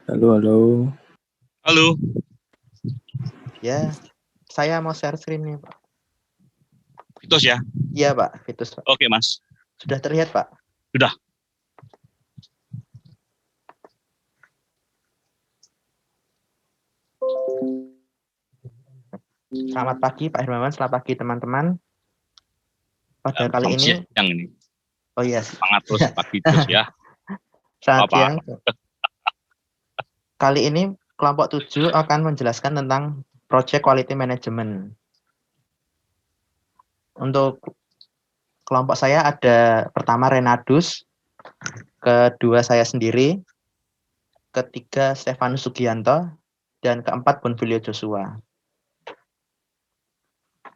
Speaker 9: Halo.
Speaker 10: Ya, saya mau share screen nih, Pak.
Speaker 5: Vitus ya?
Speaker 10: Iya, Pak. Vitus, Pak.
Speaker 5: Oke, Mas.
Speaker 10: Sudah terlihat, Pak?
Speaker 5: Sudah.
Speaker 10: Selamat pagi, Pak Hermawan. Selamat pagi, teman-teman. Pada kali ini...
Speaker 5: Siang ini.
Speaker 10: Oh iya.
Speaker 5: Semangat terus pagi terus ya.
Speaker 10: Selamat siang. Kali ini kelompok 7 akan menjelaskan tentang Project Quality Management. Untuk kelompok saya ada pertama Reynardus, kedua saya sendiri, ketiga Stefanus Sugianto, dan keempat Bonfilio Joshua.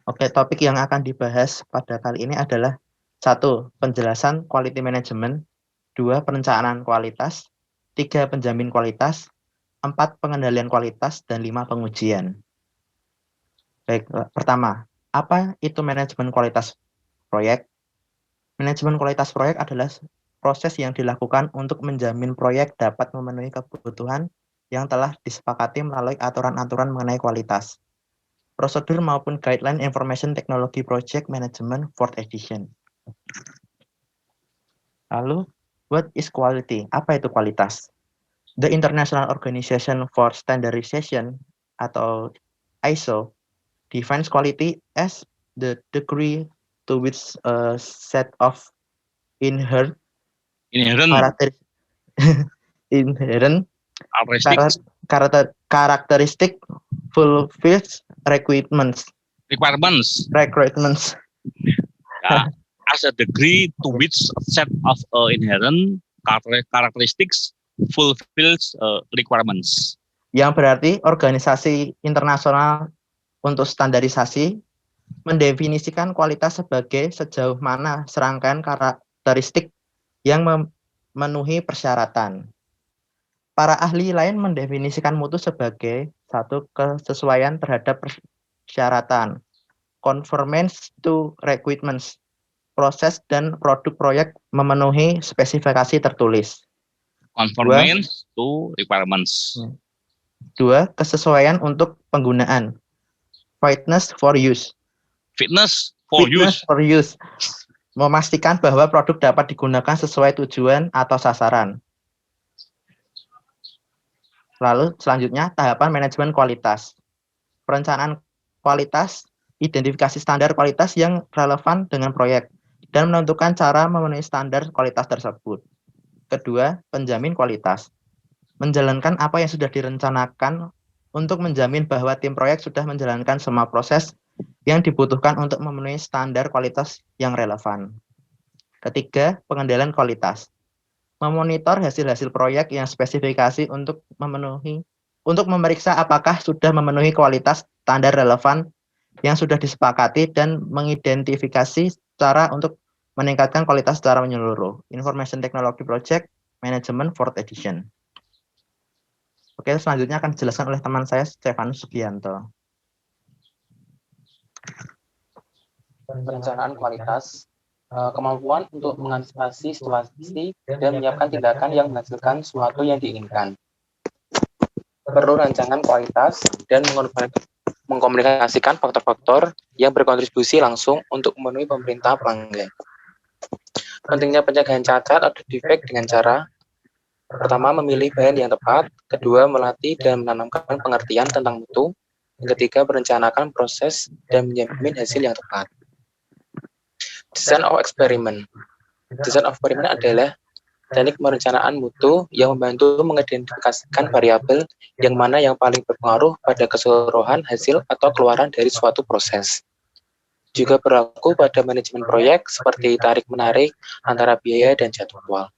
Speaker 10: Oke, topik yang akan dibahas pada kali ini adalah 1. Penjelasan quality management, 2. Perencanaan kualitas, 3. Penjamin kualitas, 4. Pengendalian kualitas, dan 5. Pengujian. Baik, pertama, apa itu manajemen kualitas proyek? Manajemen kualitas proyek adalah proses yang dilakukan untuk menjamin proyek dapat memenuhi kebutuhan yang telah disepakati melalui aturan-aturan mengenai kualitas. Prosedur maupun guideline information technology project management 4th edition. Lalu, what is quality? Apa itu kualitas? The International Organization for Standardization atau ISO defines quality as the degree to which a set of inherent characteristic fulfills requirements.
Speaker 5: Ya, as a degree to which a set of inherent characteristics fulfills requirements.
Speaker 10: Yang berarti organisasi internasional untuk standarisasi mendefinisikan kualitas sebagai sejauh mana serangkaian karakteristik yang memenuhi persyaratan. Para ahli lain mendefinisikan mutu sebagai satu kesesuaian terhadap syaratan, conformance to requirements, proses dan produk proyek memenuhi spesifikasi tertulis.
Speaker 5: Conformance to requirements.
Speaker 10: 2. Kesesuaian untuk penggunaan, fitness for use.
Speaker 5: Fitness for
Speaker 10: use. Memastikan bahwa produk dapat digunakan sesuai tujuan atau sasaran. Lalu selanjutnya tahapan manajemen kualitas. Perencanaan kualitas, identifikasi standar kualitas yang relevan dengan proyek, dan menentukan cara memenuhi standar kualitas tersebut. Kedua, penjamin kualitas. Menjalankan apa yang sudah direncanakan untuk menjamin bahwa tim proyek sudah menjalankan semua proses yang dibutuhkan untuk memenuhi standar kualitas yang relevan. Ketiga, pengendalian kualitas. Memonitor hasil-hasil proyek yang spesifikasi untuk memeriksa apakah sudah memenuhi kualitas standar relevan yang sudah disepakati dan mengidentifikasi cara untuk meningkatkan kualitas secara menyeluruh. Information Technology Project Management 4th Edition. Oke, selanjutnya akan dijelaskan oleh teman saya, Stefanus Sugianto.
Speaker 11: Perencanaan kualitas, kemampuan untuk mengantisipasi situasi dan menyiapkan tindakan yang menghasilkan sesuatu yang diinginkan. Perlu rancangan kualitas dan mengkomunikasikan faktor-faktor yang berkontribusi langsung untuk memenuhi pemerintah pelanggan. Pentingnya pencegahan cacat atau defek dengan cara: pertama, memilih bahan yang tepat; kedua, melatih dan menanamkan pengertian tentang mutu; yang ketiga, merencanakan proses dan menjamin hasil yang tepat. Design of experiment. Design of experiment adalah teknik perencanaan mutu yang membantu mengidentifikasikan variabel yang mana yang paling berpengaruh pada keseluruhan hasil atau keluaran dari suatu proses. Juga berlaku pada manajemen proyek seperti tarik-menarik antara biaya dan jadwal.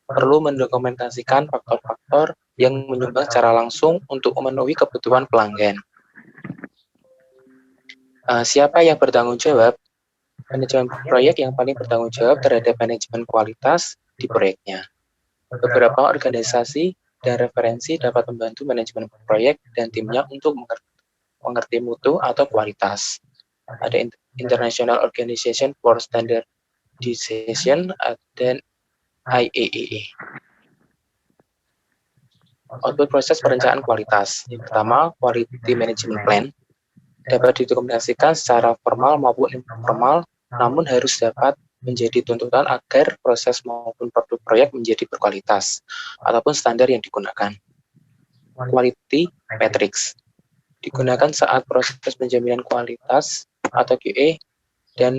Speaker 11: Perlu mendokumentasikan faktor-faktor yang menyumbang secara langsung untuk memenuhi kebutuhan pelanggan. Siapa yang bertanggung jawab? Manajemen proyek yang paling bertanggung jawab terhadap manajemen kualitas di proyeknya. Beberapa organisasi dan referensi dapat membantu manajemen proyek dan timnya untuk mengerti mutu atau kualitas. Ada International Organization for Standardization dan IAEA. Output proses perencanaan kualitas. Yang pertama, Quality Management Plan. Dapat didokumentasikan secara formal maupun informal, namun harus dapat menjadi tuntutan agar proses maupun produk proyek menjadi berkualitas, ataupun standar yang digunakan. Quality Matrix. Digunakan saat proses penjaminan kualitas atau QA dan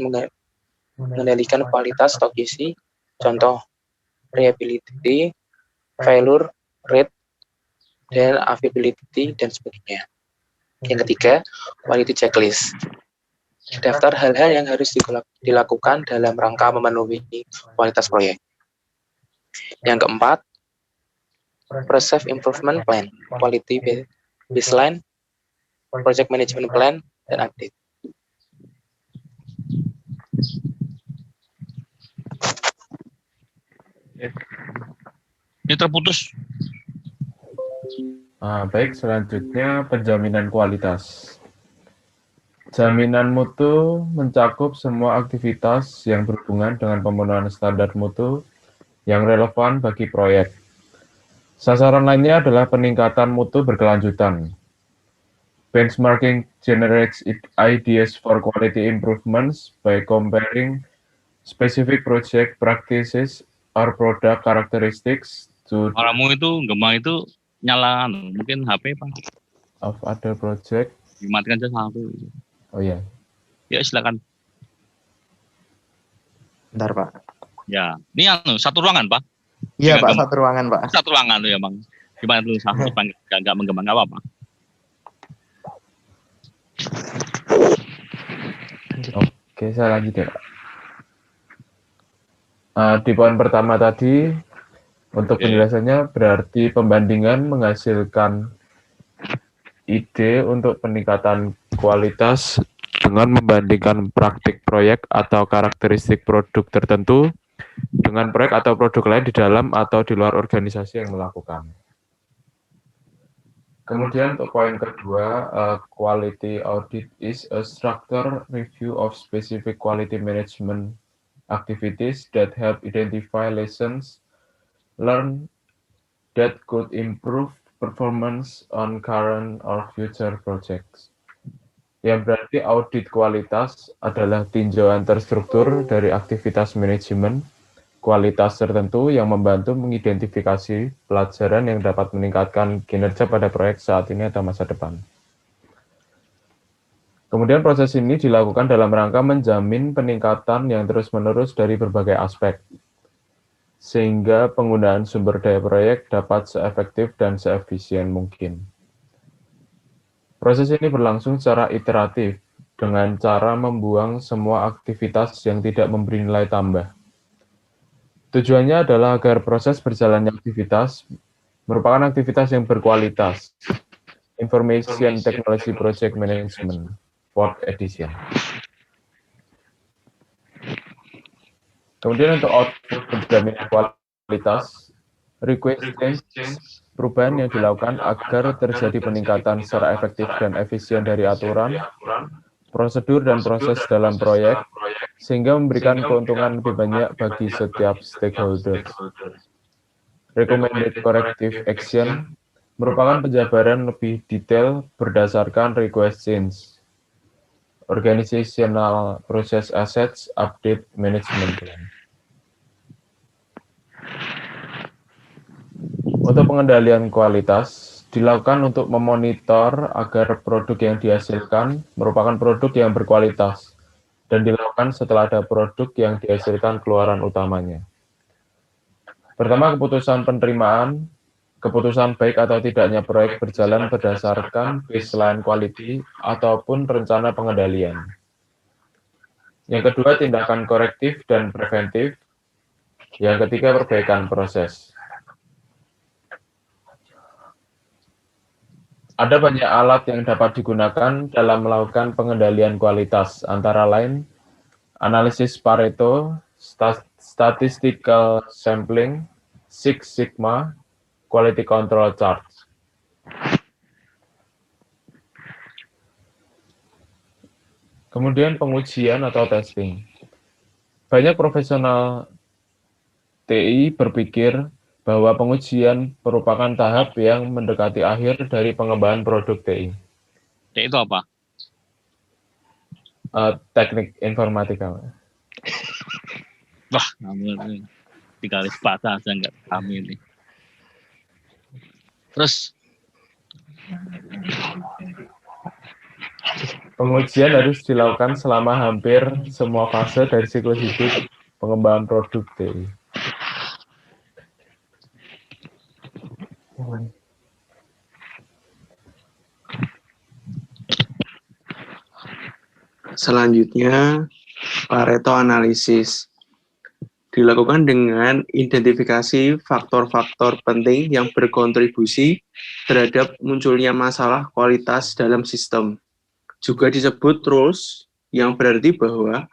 Speaker 11: mengendalikan kualitas atau QC, contoh reliability, failure rate, dan availability, dan sebagainya. Yang ketiga, quality checklist. Daftar hal-hal yang harus dilakukan dalam rangka memenuhi kualitas proyek. Yang keempat, process improvement plan, quality baseline, project management plan, dan update.
Speaker 5: Ini terputus.
Speaker 12: Baik, selanjutnya penjaminan kualitas. Jaminan mutu mencakup semua aktivitas yang berhubungan dengan pemenuhan standar mutu yang relevan bagi proyek. Sasaran lainnya adalah peningkatan mutu berkelanjutan. Benchmarking generates ideas for quality improvements by comparing specific project practices or product characteristics to
Speaker 5: Suaramu itu, gemang itu nyala, mungkin HP Pak.
Speaker 12: Of other project.
Speaker 5: Dimatikan aja satu.
Speaker 12: Oh iya.
Speaker 5: Ya silakan.
Speaker 10: Bentar Pak.
Speaker 5: Ya, ini satu ruangan Pak.
Speaker 10: Iya Pak, satu ruangan Pak.
Speaker 5: Satu ruangan tuh ya Bang. Gimana tuh satu nggak menggembang, nggak apa-apa.
Speaker 12: Oke, saya lanjut ya Pak. Di poin pertama tadi, untuk penjelasannya berarti pembandingan menghasilkan ide untuk peningkatan kualitas dengan membandingkan praktik proyek atau karakteristik produk tertentu dengan proyek atau produk lain di dalam atau di luar organisasi yang melakukan. Kemudian untuk poin kedua, quality audit is a structured review of specific quality management activities that help identify lessons learned that could improve performance on current or future projects. Yang berarti audit kualitas adalah tinjauan terstruktur dari aktivitas manajemen kualitas tertentu yang membantu mengidentifikasi pelajaran yang dapat meningkatkan kinerja pada proyek saat ini atau masa depan. Kemudian proses ini dilakukan dalam rangka menjamin peningkatan yang terus-menerus dari berbagai aspek, sehingga penggunaan sumber daya proyek dapat seefektif dan seefisien mungkin. Proses ini berlangsung secara iteratif, dengan cara membuang semua aktivitas yang tidak memberi nilai tambah. Tujuannya adalah agar proses berjalannya aktivitas merupakan aktivitas yang berkualitas. Information Technology Project Management, 4th edition. Kemudian untuk output penjaminan kualitas, request change, perubahan yang dilakukan agar terjadi peningkatan secara efektif dan efisien dari aturan, prosedur dan proses dalam proyek, sehingga memberikan keuntungan lebih banyak bagi setiap stakeholder. Recommended corrective action merupakan penjabaran lebih detail berdasarkan request change. Organizational Process Assets Update Management Plan. Untuk pengendalian kualitas, dilakukan untuk memonitor agar produk yang dihasilkan merupakan produk yang berkualitas dan dilakukan setelah ada produk yang dihasilkan keluaran utamanya. Pertama, keputusan penerimaan, keputusan baik atau tidaknya proyek berjalan berdasarkan baseline quality ataupun rencana pengendalian. Yang kedua, tindakan korektif dan preventif. Yang ketiga, perbaikan proses. Ada banyak alat yang dapat digunakan dalam melakukan pengendalian kualitas, antara lain analisis Pareto, statistical sampling, Six Sigma, quality control chart. Kemudian pengujian atau testing. Banyak profesional TI berpikir bahwa pengujian merupakan tahap yang mendekati akhir dari pengembangan produk TI.
Speaker 5: TI itu apa?
Speaker 12: Teknik informatika.
Speaker 5: Wah, namun 3 kali sepatah aja nggak paham ini. Terus?
Speaker 12: Pengujian harus dilakukan selama hampir semua fase dari siklus hidup pengembangan produk TI.
Speaker 13: Selanjutnya, Pareto analisis dilakukan dengan identifikasi faktor-faktor penting yang berkontribusi terhadap munculnya masalah kualitas dalam sistem. Juga disebut rules, yang berarti bahwa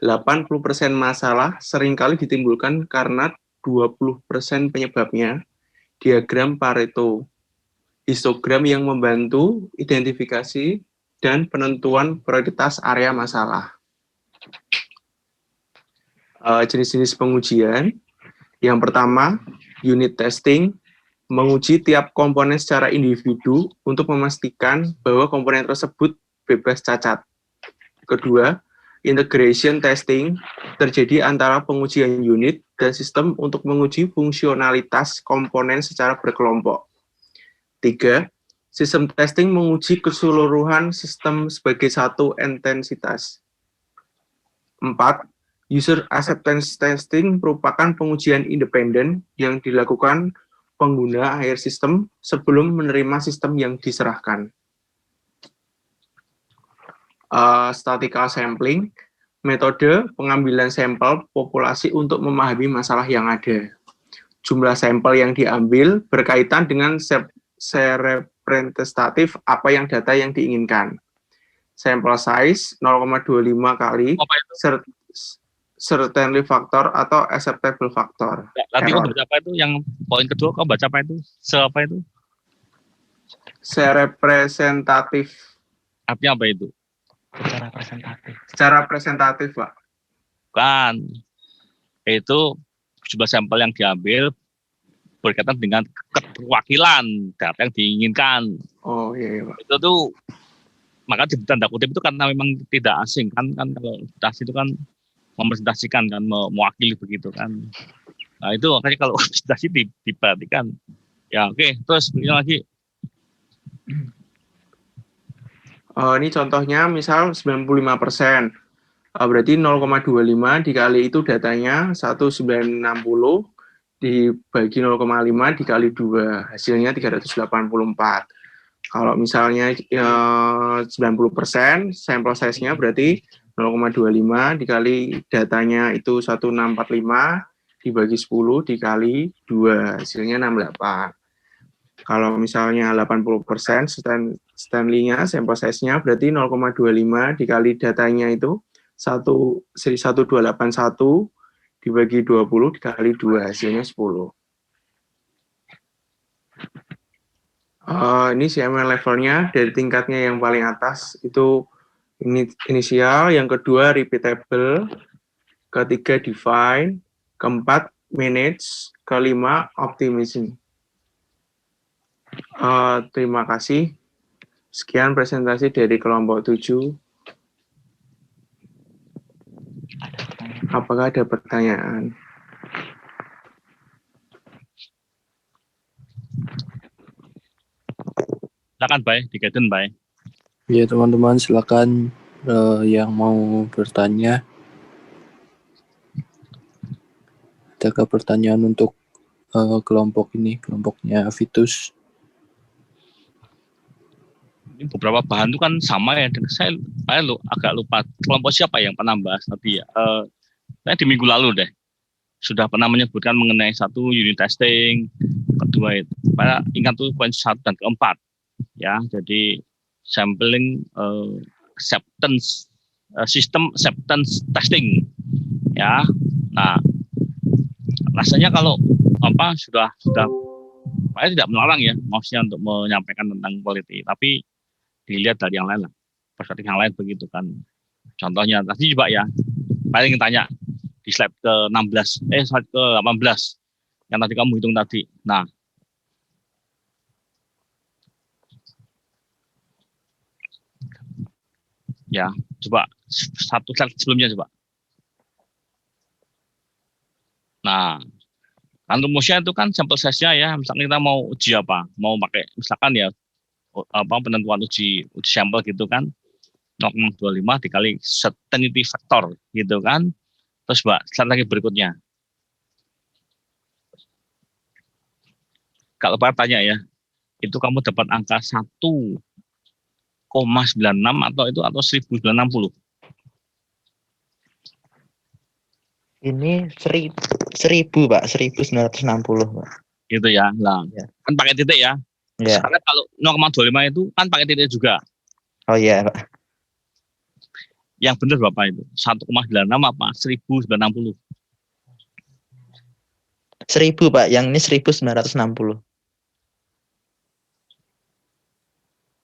Speaker 13: 80% masalah seringkali ditimbulkan karena 20% penyebabnya. Diagram Pareto, histogram yang membantu identifikasi dan penentuan prioritas area masalah. Jenis-jenis pengujian. Yang pertama, unit testing, menguji tiap komponen secara individu untuk memastikan bahwa komponen tersebut bebas cacat. Kedua, integration testing, terjadi antara pengujian unit dan sistem untuk menguji fungsionalitas komponen secara berkelompok. 3. Sistem testing menguji keseluruhan sistem sebagai satu entitas. 4. User acceptance testing merupakan pengujian independen yang dilakukan pengguna akhir sistem sebelum menerima sistem yang diserahkan. Statistical sampling, metode pengambilan sampel populasi untuk memahami masalah yang ada. Jumlah sampel yang diambil berkaitan dengan representatif apa yang data yang diinginkan. Sampel size 0,25 kali certainty factor atau acceptable factor.
Speaker 5: Nanti kau baca apa itu? Yang poin kedua kau baca apa itu? Seapa itu?
Speaker 13: Representatif.
Speaker 5: Artinya apa itu?
Speaker 13: Secara presentatif, Pak.
Speaker 5: Kan itu jumlah sampel yang diambil berkaitan dengan keterwakilan data yang diinginkan.
Speaker 13: Oh iya, Pak.
Speaker 5: Itu tuh maka di tanda kutip itu karena memang tidak asing kan kalau presentasi itu kan mepresentasikan kan mewakili begitu kan. Nah itu makanya kalau presentasi diperhatikan. Ya oke, terus ini lagi.
Speaker 13: Ini contohnya misal 95%. Berarti 0,25 dikali itu datanya 1960 dibagi 0,5 dikali 2, hasilnya 384. Kalau misalnya 90% sampel size-nya berarti 0,25 dikali datanya itu 1645 dibagi 10 dikali 2, hasilnya 68. Kalau misalnya 80% Stanley-nya sampel size-nya berarti 0,25 dikali datanya itu 1281 dibagi 20 dikali 2, hasilnya 10. Ini CML levelnya dari tingkatnya yang paling atas itu inisial, yang kedua repeatable, ketiga define, keempat manage, kelima optimism. Terima kasih. Sekian presentasi dari kelompok 7. Apakah ada pertanyaan?
Speaker 5: Silakan, Bay, dikaitkan, Bay.
Speaker 9: Ya, teman-teman, silakan yang mau bertanya. Adakah pertanyaan untuk kelompok ini, kelompoknya Vitus?
Speaker 5: Ini beberapa bahan itu kan sama ya. Saya agak lupa kelompok siapa yang pernah bahas tadi ya. Saya di minggu lalu deh sudah pernah menyebutkan mengenai satu unit testing, kedua itu. Saya ingat tuh poin 1 dan keempat ya. Jadi sampling acceptance sistem acceptance testing ya. Nah, rasanya kalau sudah saya tidak melarang ya maksudnya untuk menyampaikan tentang quality, tapi dilihat dari yang lain lah, perspektif yang lain begitu kan. Contohnya tadi juga ya, paling tanya di slide ke-16, slide ke-18 yang tadi kamu hitung tadi. Nah, ya coba satu slide sebelumnya coba. Nah, kan rumusnya itu kan sampel size-nya ya, misalnya kita mau uji apa, mau pakai misalkan ya penentuan uji sampel gitu kan 0,25 dikali certainty factor gitu kan. Terus slide lagi berikutnya. Kalau Pak tanya ya, itu kamu dapat angka 1,96 atau 1960?
Speaker 10: Ini 1000 Pak, 1960 Pak.
Speaker 5: Gitu ya. Nah,
Speaker 10: ya.
Speaker 5: Kan pakai titik ya.
Speaker 10: Ya.
Speaker 5: Karena kalau 0,25 itu kan pakai titik juga.
Speaker 10: Oh iya, Pak.
Speaker 5: Yang benar berapa itu? 1,96 apa 1960?
Speaker 10: 1000 Pak, yang ini 1960.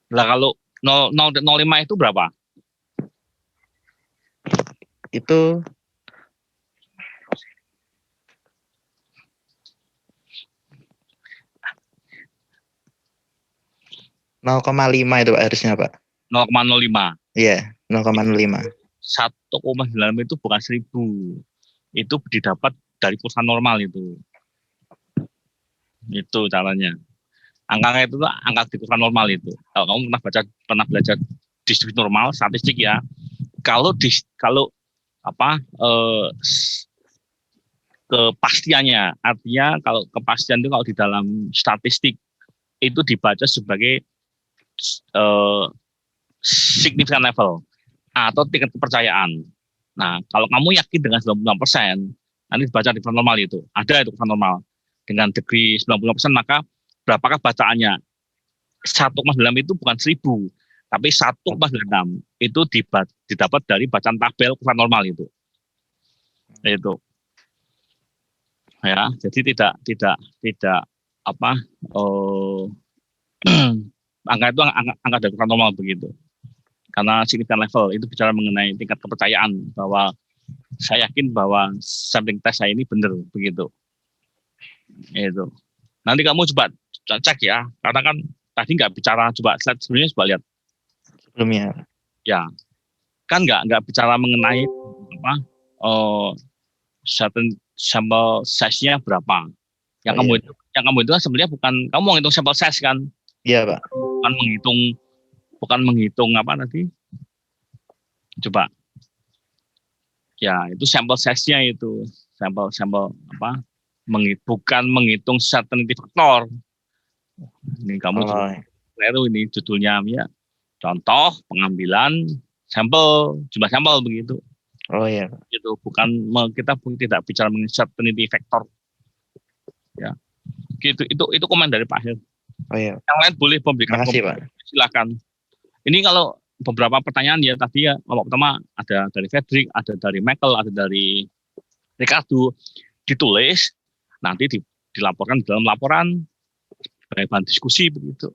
Speaker 5: Lah kalau 0,05 itu berapa?
Speaker 10: Itu 0,5 itu Pak harusnya Pak.
Speaker 5: 0,05.
Speaker 10: Iya, 0,05.
Speaker 5: 1,9 itu bukan 1000. Itu didapat dari pulsa normal itu. Itu caranya. Angkanya itu angka di pulsa normal itu. Kalau kamu pernah belajar distribusi normal, statistik ya. Kalau kepastiannya, artinya kalau kepastian itu kalau di dalam statistik itu dibaca sebagai significant level atau tingkat kepercayaan. Nah, kalau kamu yakin dengan 96%, nanti dibaca di pulsa normal itu. Ada itu pulsa normal. Dengan degree 95%, maka berapakah bacaannya? 1,9 itu bukan 1000, tapi 1,96 itu didapat dari bacaan tabel pulsa normal itu. Itu. Ya, jadi tidak angka itu angka darurat normal begitu. Karena signifikan level itu bicara mengenai tingkat kepercayaan bahwa saya yakin bahwa sampling test saya ini benar begitu. Itu. Nanti kamu coba cek ya, karena kan tadi nggak bicara, coba slide sebelumnya coba lihat.
Speaker 10: Sebelumnya.
Speaker 5: Ya, kan nggak bicara mengenai apa certain sampel size-nya berapa. Yang kamu itu kan sebenarnya bukan kamu mau ngitung sampel size kan?
Speaker 10: Iya, Pak.
Speaker 5: Bukan menghitung apa nanti. Coba. Ya, itu sampel size-nya itu. Sampel apa? Bukan menghitung certainty factor. Ini kamu itu ini judulnya ya. Contoh pengambilan sampel, jumlah sampel begitu.
Speaker 10: Oh iya.
Speaker 5: Itu kita tidak bicara mengenai certainty factor. Ya. Gitu, itu komen dari Pak Hil.
Speaker 10: Oh iya.
Speaker 5: Yang lain boleh memberikan
Speaker 10: komen. Pak.
Speaker 5: Silakan. Ini kalau beberapa pertanyaan ya tadi ya, kelompok pertama ada dari Fredrik, ada dari Michael, ada dari Ricardo, ditulis nanti dilaporkan dalam laporan bahan diskusi begitu.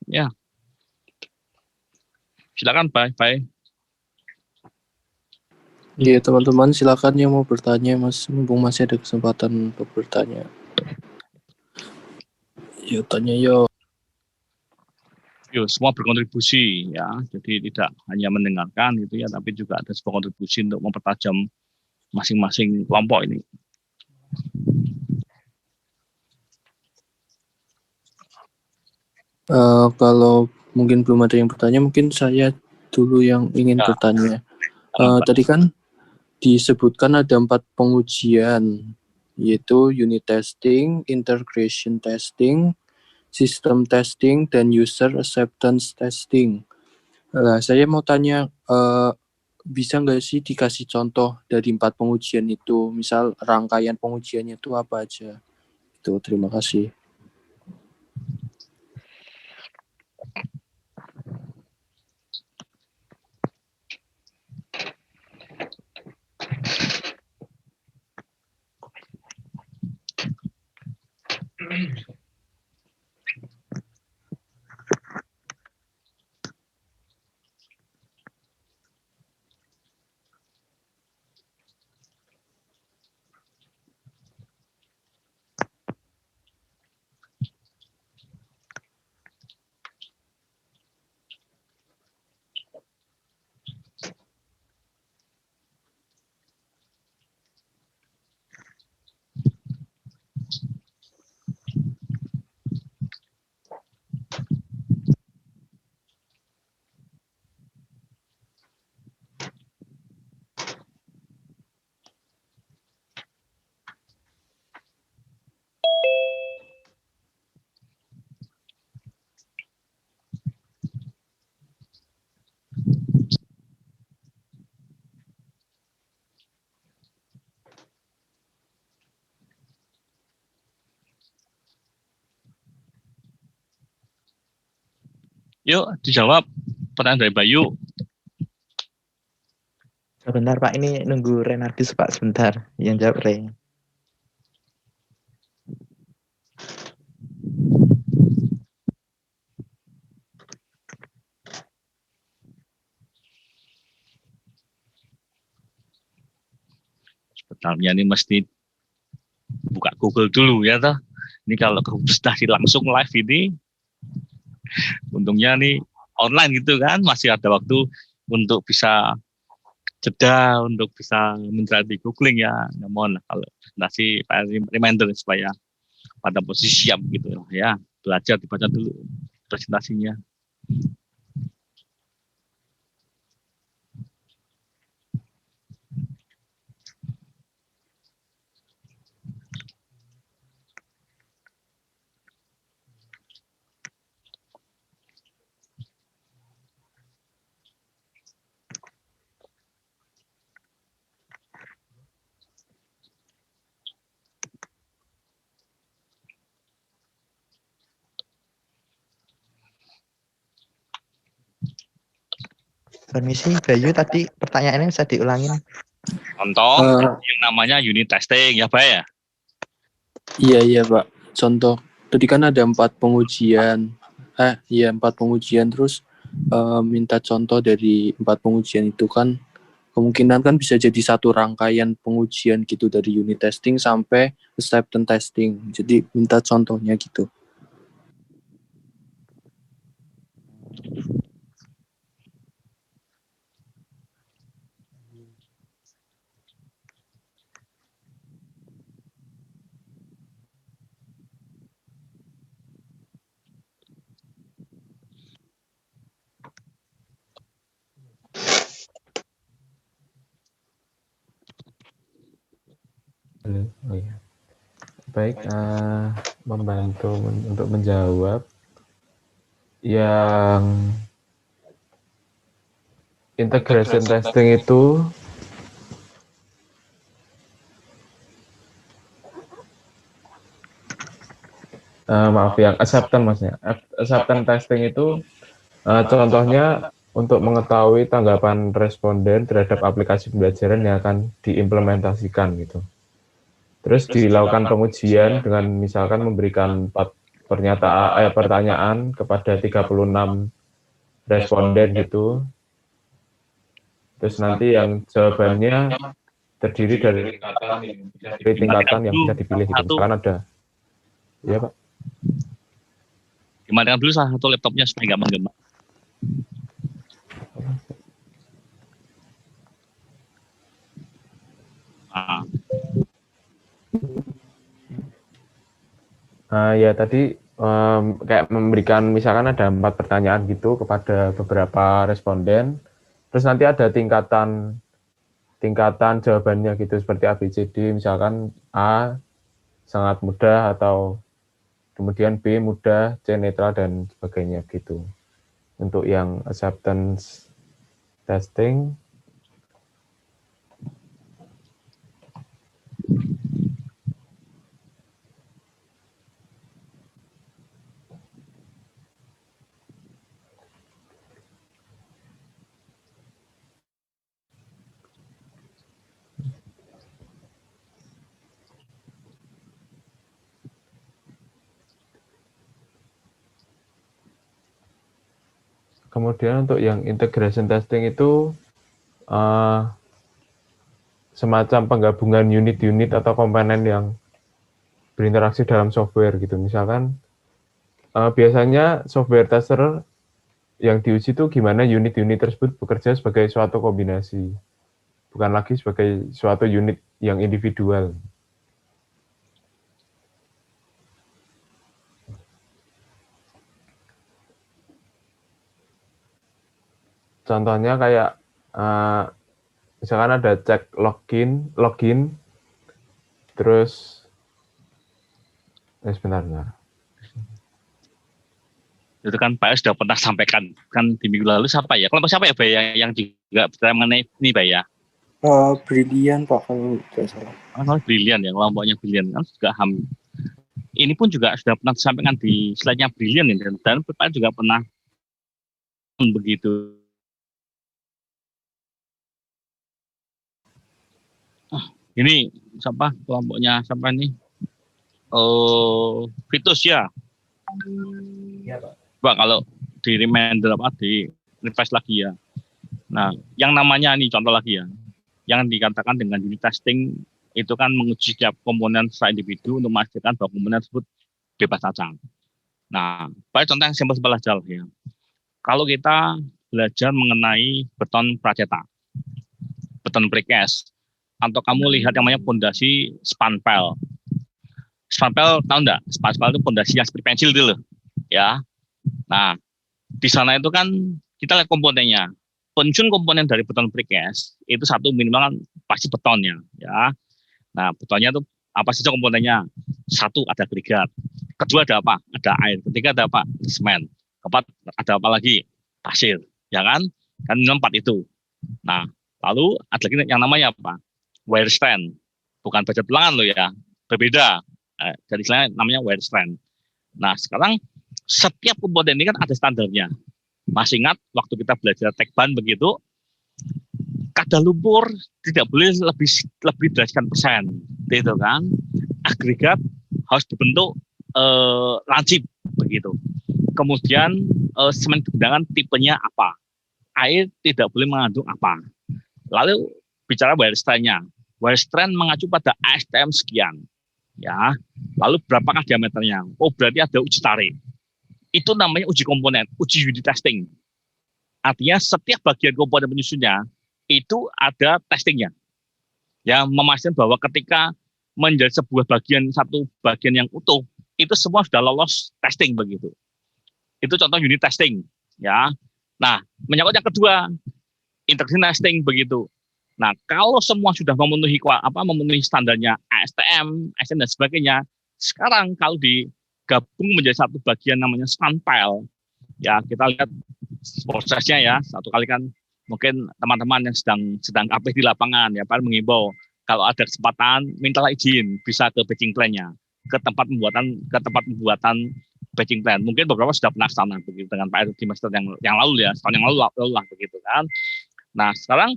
Speaker 5: Ya. Silakan, Pak.
Speaker 9: Iya, teman-teman silakan yang mau bertanya, Mas, mumpung masih ada kesempatan untuk bertanya. Yo, tanya yo.
Speaker 5: Yo, semua berkontribusi ya. Jadi tidak hanya mendengarkan gitu ya, tapi juga ada sebuah kontribusi untuk mempertajam masing-masing kelompok ini.
Speaker 9: Kalau mungkin belum ada yang bertanya, mungkin saya dulu yang ingin bertanya. Tadi kan disebutkan ada 4 pengujian, yaitu unit testing, integration testing, system testing, dan user acceptance testing. Saya mau tanya, bisa nggak sih dikasih contoh dari 4 pengujian itu, misal rangkaian pengujiannya itu apa aja? Itu, terima kasih.
Speaker 5: Yuk, dijawab pertanyaan dari Bayu.
Speaker 10: Sebentar Pak, ini nunggu Renardis Pak, sebentar. Yang jawab Ren.
Speaker 5: Sebenarnya ini mesti buka Google dulu ya toh. Ini kalau sudah langsung live ini, untungnya nih online gitu kan, masih ada waktu untuk bisa jeda, untuk bisa mencari googling ya. Namun kalau presentasi reminder supaya pada posisi siap gitu ya, belajar dibaca dulu presentasinya.
Speaker 10: Permisi, Bayu, tadi pertanyaannya bisa diulangin.
Speaker 5: Contoh yang namanya unit testing ya Pak ya?
Speaker 9: Iya Pak. Contoh, tadi kan ada 4 pengujian. pengujian terus minta contoh dari 4 pengujian itu kan kemungkinan kan bisa jadi satu rangkaian pengujian gitu dari unit testing sampai acceptance testing. Jadi minta contohnya gitu.
Speaker 12: Oh iya. Baik, membantu untuk menjawab yang integration testing itu maaf, yang acceptance maksudnya. Acceptance testing itu contohnya untuk mengetahui tanggapan responden terhadap aplikasi pembelajaran yang akan diimplementasikan gitu. Terus dilakukan pengujian dengan misalkan memberikan 4 pertanyaan kepada 36 responden gitu. Terus nanti yang jawabannya terdiri dari tingkatan yang bisa dipilih gitu. Misalkan ada, ya Pak.
Speaker 5: Dimatikan dulu salah satu laptopnya supaya nggak menggema.
Speaker 12: Ya tadi kayak memberikan misalkan ada 4 pertanyaan gitu kepada beberapa responden, terus nanti ada tingkatan jawabannya gitu seperti A, B, C, D, misalkan A sangat mudah atau kemudian B mudah, C netral dan sebagainya gitu. Untuk yang acceptance testing kemudian untuk yang integration testing itu semacam penggabungan unit-unit atau komponen yang berinteraksi dalam software gitu. Misalkan biasanya software tester yang diuji itu gimana unit-unit tersebut bekerja sebagai suatu kombinasi, bukan lagi sebagai suatu unit yang individual. Contohnya kayak misalkan ada cek login, terus sebentar.
Speaker 5: Itu kan Pak sudah pernah sampaikan kan di minggu lalu siapa ya? Kelompok siapa ya Pak yang juga bicara mengenai ini Pak ya?
Speaker 9: Brilian Pak kalau tidak salah.
Speaker 5: Brilian ya, kelompoknya Brilian kan juga ini pun juga sudah pernah disampaikan di slide-nya Brilian dan Pak juga pernah begitu. Ini siapa kelompoknya siapa ini? Vitus ya. Iya Pak. Pak kalau di reminder di refresh lagi ya. Nah, yang namanya ini contoh lagi ya. Yang dikatakan dengan unit testing itu kan menguji setiap komponen secara individu untuk memastikan bahwa komponen tersebut bebas cacat. Nah, pada contoh yang simpel-simpel aja ya. Kalau kita belajar mengenai beton pracetak, beton precast, atau kamu lihat yang namanya fondasi spanpel. Spanpel tahu enggak? Spanpel itu fondasi yang seperti pensil itu loh, ya. Nah, di sana itu kan kita lihat komponennya. Penyusun komponen dari beton precast itu satu minimal kan pasti betonnya, ya. Nah, betonnya itu apa saja komponennya? Satu ada agregat, kedua ada apa? Ada air, ketiga ada apa? Semen, keempat ada apa lagi? Pasir, ya kan? Kan 4 itu. Nah, lalu ada lagi yang namanya apa? Wire strand, bukan baja tulangan loh ya, berbeda. Jadi istilahnya namanya wire strand. Nah, sekarang setiap komponen ini kan ada standarnya. Masih ingat waktu kita belajar tekban begitu, kadar lumpur tidak boleh lebih dari sekian persen, gitu kan? Agregat harus dibentuk lancip begitu. Kemudian semen kebenangan tipenya apa? Air tidak boleh mengandung apa? Lalu bicara wire strength-nya. Wire strength mengacu pada ASTM sekian. Ya. Lalu berapakah diameternya? Oh, berarti ada uji tarik. Itu namanya uji komponen, uji unit testing. Artinya setiap bagian komponen penyusunnya itu ada testingnya. Ya, memastikan bahwa ketika menjadi sebuah bagian, satu bagian yang utuh, itu semua sudah lolos testing begitu. Itu contoh unit testing, ya. Nah, menyangkut yang kedua, integration testing begitu. Nah, kalau semua sudah memenuhi standarnya ASTM, SN dan sebagainya, sekarang kalau digabung menjadi satu bagian namanya span file, ya kita lihat prosesnya ya. Satu kali kan mungkin teman-teman yang sedang aktif di lapangan ya, Pak mengimbau kalau ada kesempatan mintalah izin bisa ke batching plan-nya, ke tempat pembuatan batching plan. Mungkin beberapa sudah pernah sana begitu dengan Pak Edu di semester yang lalu ya, setahun yang lalu lah begitu kan. Nah, sekarang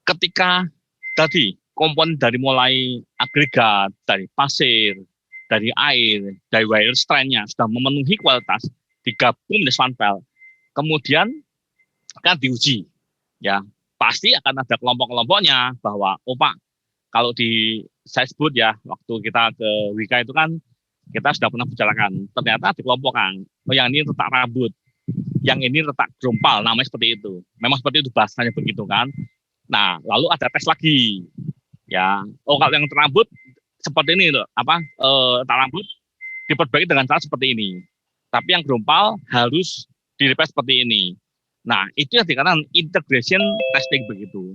Speaker 5: ketika tadi komponen dari mulai agregat, dari pasir, dari air, dari wire strand-nya sudah memenuhi kualitas, digabung menjadi span file, kemudian kan diuji, ya pasti akan ada kelompok-kelompoknya bahwa, oh Pak, kalau saya sebut ya waktu kita ke Wika itu kan kita sudah pernah bicarakan, ternyata dikelompokkan, oh yang ini retak rambut, yang ini retak gerompal, namanya seperti itu, memang seperti itu bahasanya begitu kan. Nah, lalu ada tes lagi, ya. Oh, kalau yang rambut seperti ini loh, rambut diperbaiki dengan cara seperti ini. Tapi yang gerompal harus di-repair seperti ini. Nah, itu yang dikatakan integration testing begitu.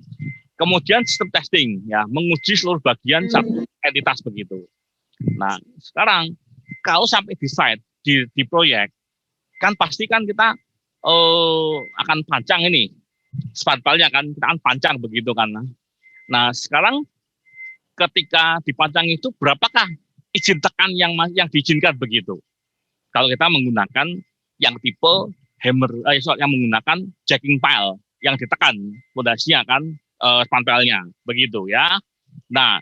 Speaker 5: Kemudian sistem testing, ya, menguji seluruh bagian satu entitas begitu. Nah, sekarang kalau sampai di site, di proyek, kan pasti kan kita akan pancang ini. Spanpalnya kan kita akan pancang begitu kan. Nah, sekarang ketika dipancang itu berapakah izin tekan yang diizinkan begitu? Kalau kita menggunakan yang tipe hammer, yang menggunakan jacking pile yang ditekan pondasinya kan spanpalnya begitu ya. Nah,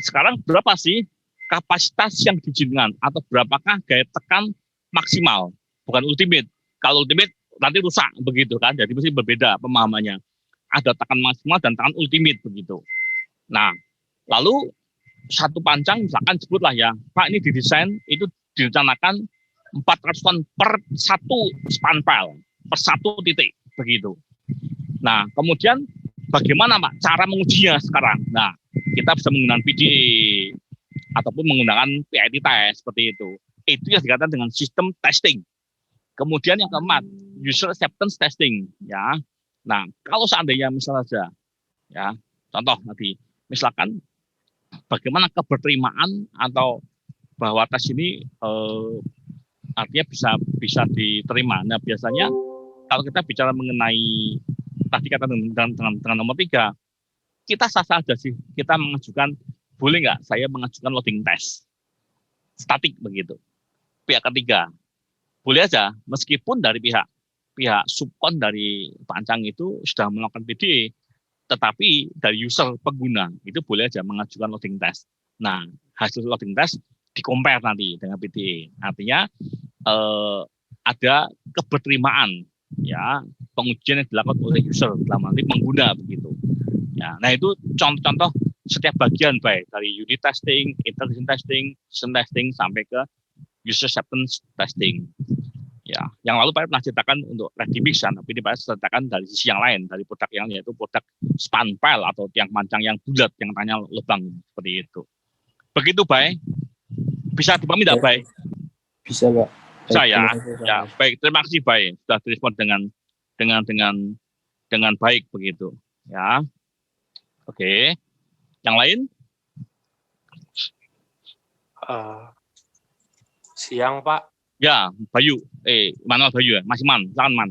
Speaker 5: sekarang berapa sih kapasitas yang diizinkan atau berapakah gaya tekan maksimal? Bukan ultimate. Kalau ultimate nanti rusak begitu kan, jadi mesti berbeda pemahamannya. Ada tekan maksimal dan tekan ultimate begitu. Nah, lalu satu pancang misalkan sebutlah ya, Pak ini didesain itu direncanakan 400 ton per satu span file, per satu titik begitu. Nah, kemudian bagaimana Pak cara mengujinya sekarang? Nah, kita bisa menggunakan PDA ataupun menggunakan PIT test seperti itu. Itu yang dikatakan dengan sistem testing. Kemudian yang keempat, user acceptance testing, ya. Nah, kalau seandainya misalnya saja, ya, contoh nanti, misalkan bagaimana keberterimaan atau bahwa tes ini artinya bisa diterima. Nah, biasanya kalau kita bicara mengenai tadi kata dengan nomor 3, kita sah-sah aja sih, kita mengajukan, boleh nggak saya mengajukan loading test statik begitu. Pihak ketiga boleh aja, meskipun dari pihak subkon dari pancang itu sudah melakukan PDA, tetapi dari user pengguna itu boleh aja mengajukan loading test. Nah, hasil loading test di-compare nanti dengan PDA. Artinya ada keberterimaan ya pengujian yang dilakukan oleh user dalam arti pengguna begitu. Ya, nah itu contoh-contoh setiap bagian baik dari unit testing, integration testing, system testing sampai ke user acceptance testing. Ya, yang lalu Pak pernah ceritakan untuk ready mix, tapi ini Pak ceritakan dari sisi yang lain, dari produk yang yaitu produk span file atau tiang pancang yang bulat yang tanya lubang seperti itu. Begitu Pak. Bisa dipahami tidak Pak?
Speaker 9: Bisa Pak.
Speaker 5: Saya ya baik, terima kasih Pak sudah direspon dengan baik begitu. Ya. Oke. Yang lain?
Speaker 14: Siang Pak.
Speaker 5: Ya, Bayu. Manuel Bayu ya, Mas Man, silakan Man.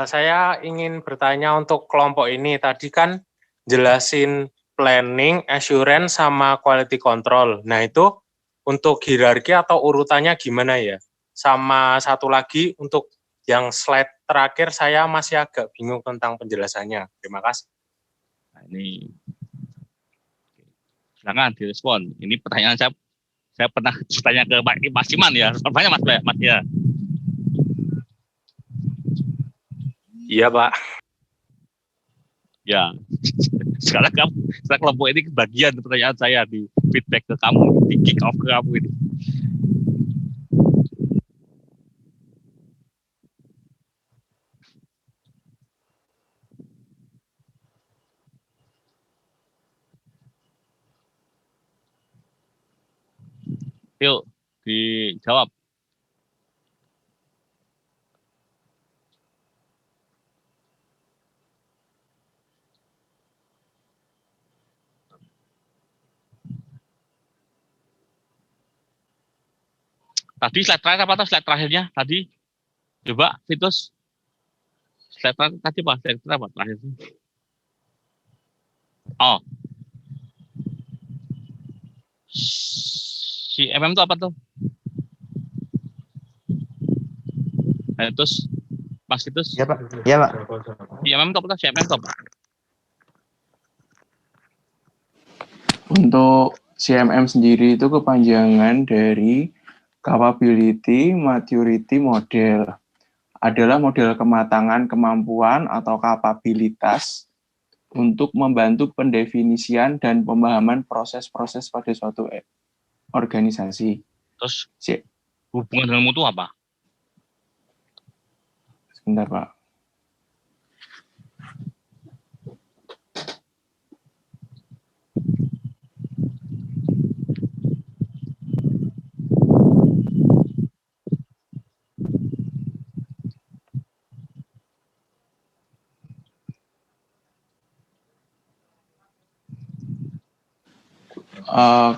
Speaker 14: Saya ingin bertanya untuk kelompok ini. Tadi kan jelasin planning, assurance, sama quality control. Nah itu untuk hierarki atau urutannya gimana ya? Sama satu lagi untuk yang slide terakhir saya masih agak bingung tentang penjelasannya. Terima kasih.
Speaker 5: Nah, ini silakan direspon. Ini pertanyaan saya pernah bertanya ke Pak Siman ya, banyak Mas ya.
Speaker 14: Iya, Pak.
Speaker 5: Ya, sekarang kelompok ini kebagian pertanyaan saya di feedback ke kamu, di kick off ke kamu ini. Yuk, dijawab. Tadi slide terakhir apa slide terakhirnya tadi? Coba, Vitus. Slide terakhir tadi apa? Slide terakhir apa terakhirnya? Oh. CMM itu apa tuh? Terus, Mas Vitus?
Speaker 10: Ya, Pak. Ya, Pak.
Speaker 5: CMM itu apa tuh? CMM itu apa?
Speaker 12: Untuk CMM sendiri itu kepanjangan dari Capability Maturity Model. Adalah model kematangan kemampuan atau kapabilitas untuk membantu pendefinisian dan pemahaman proses-proses pada suatu organisasi.
Speaker 5: Terus hubungan dengan mutu apa?
Speaker 12: Sebentar, Pak.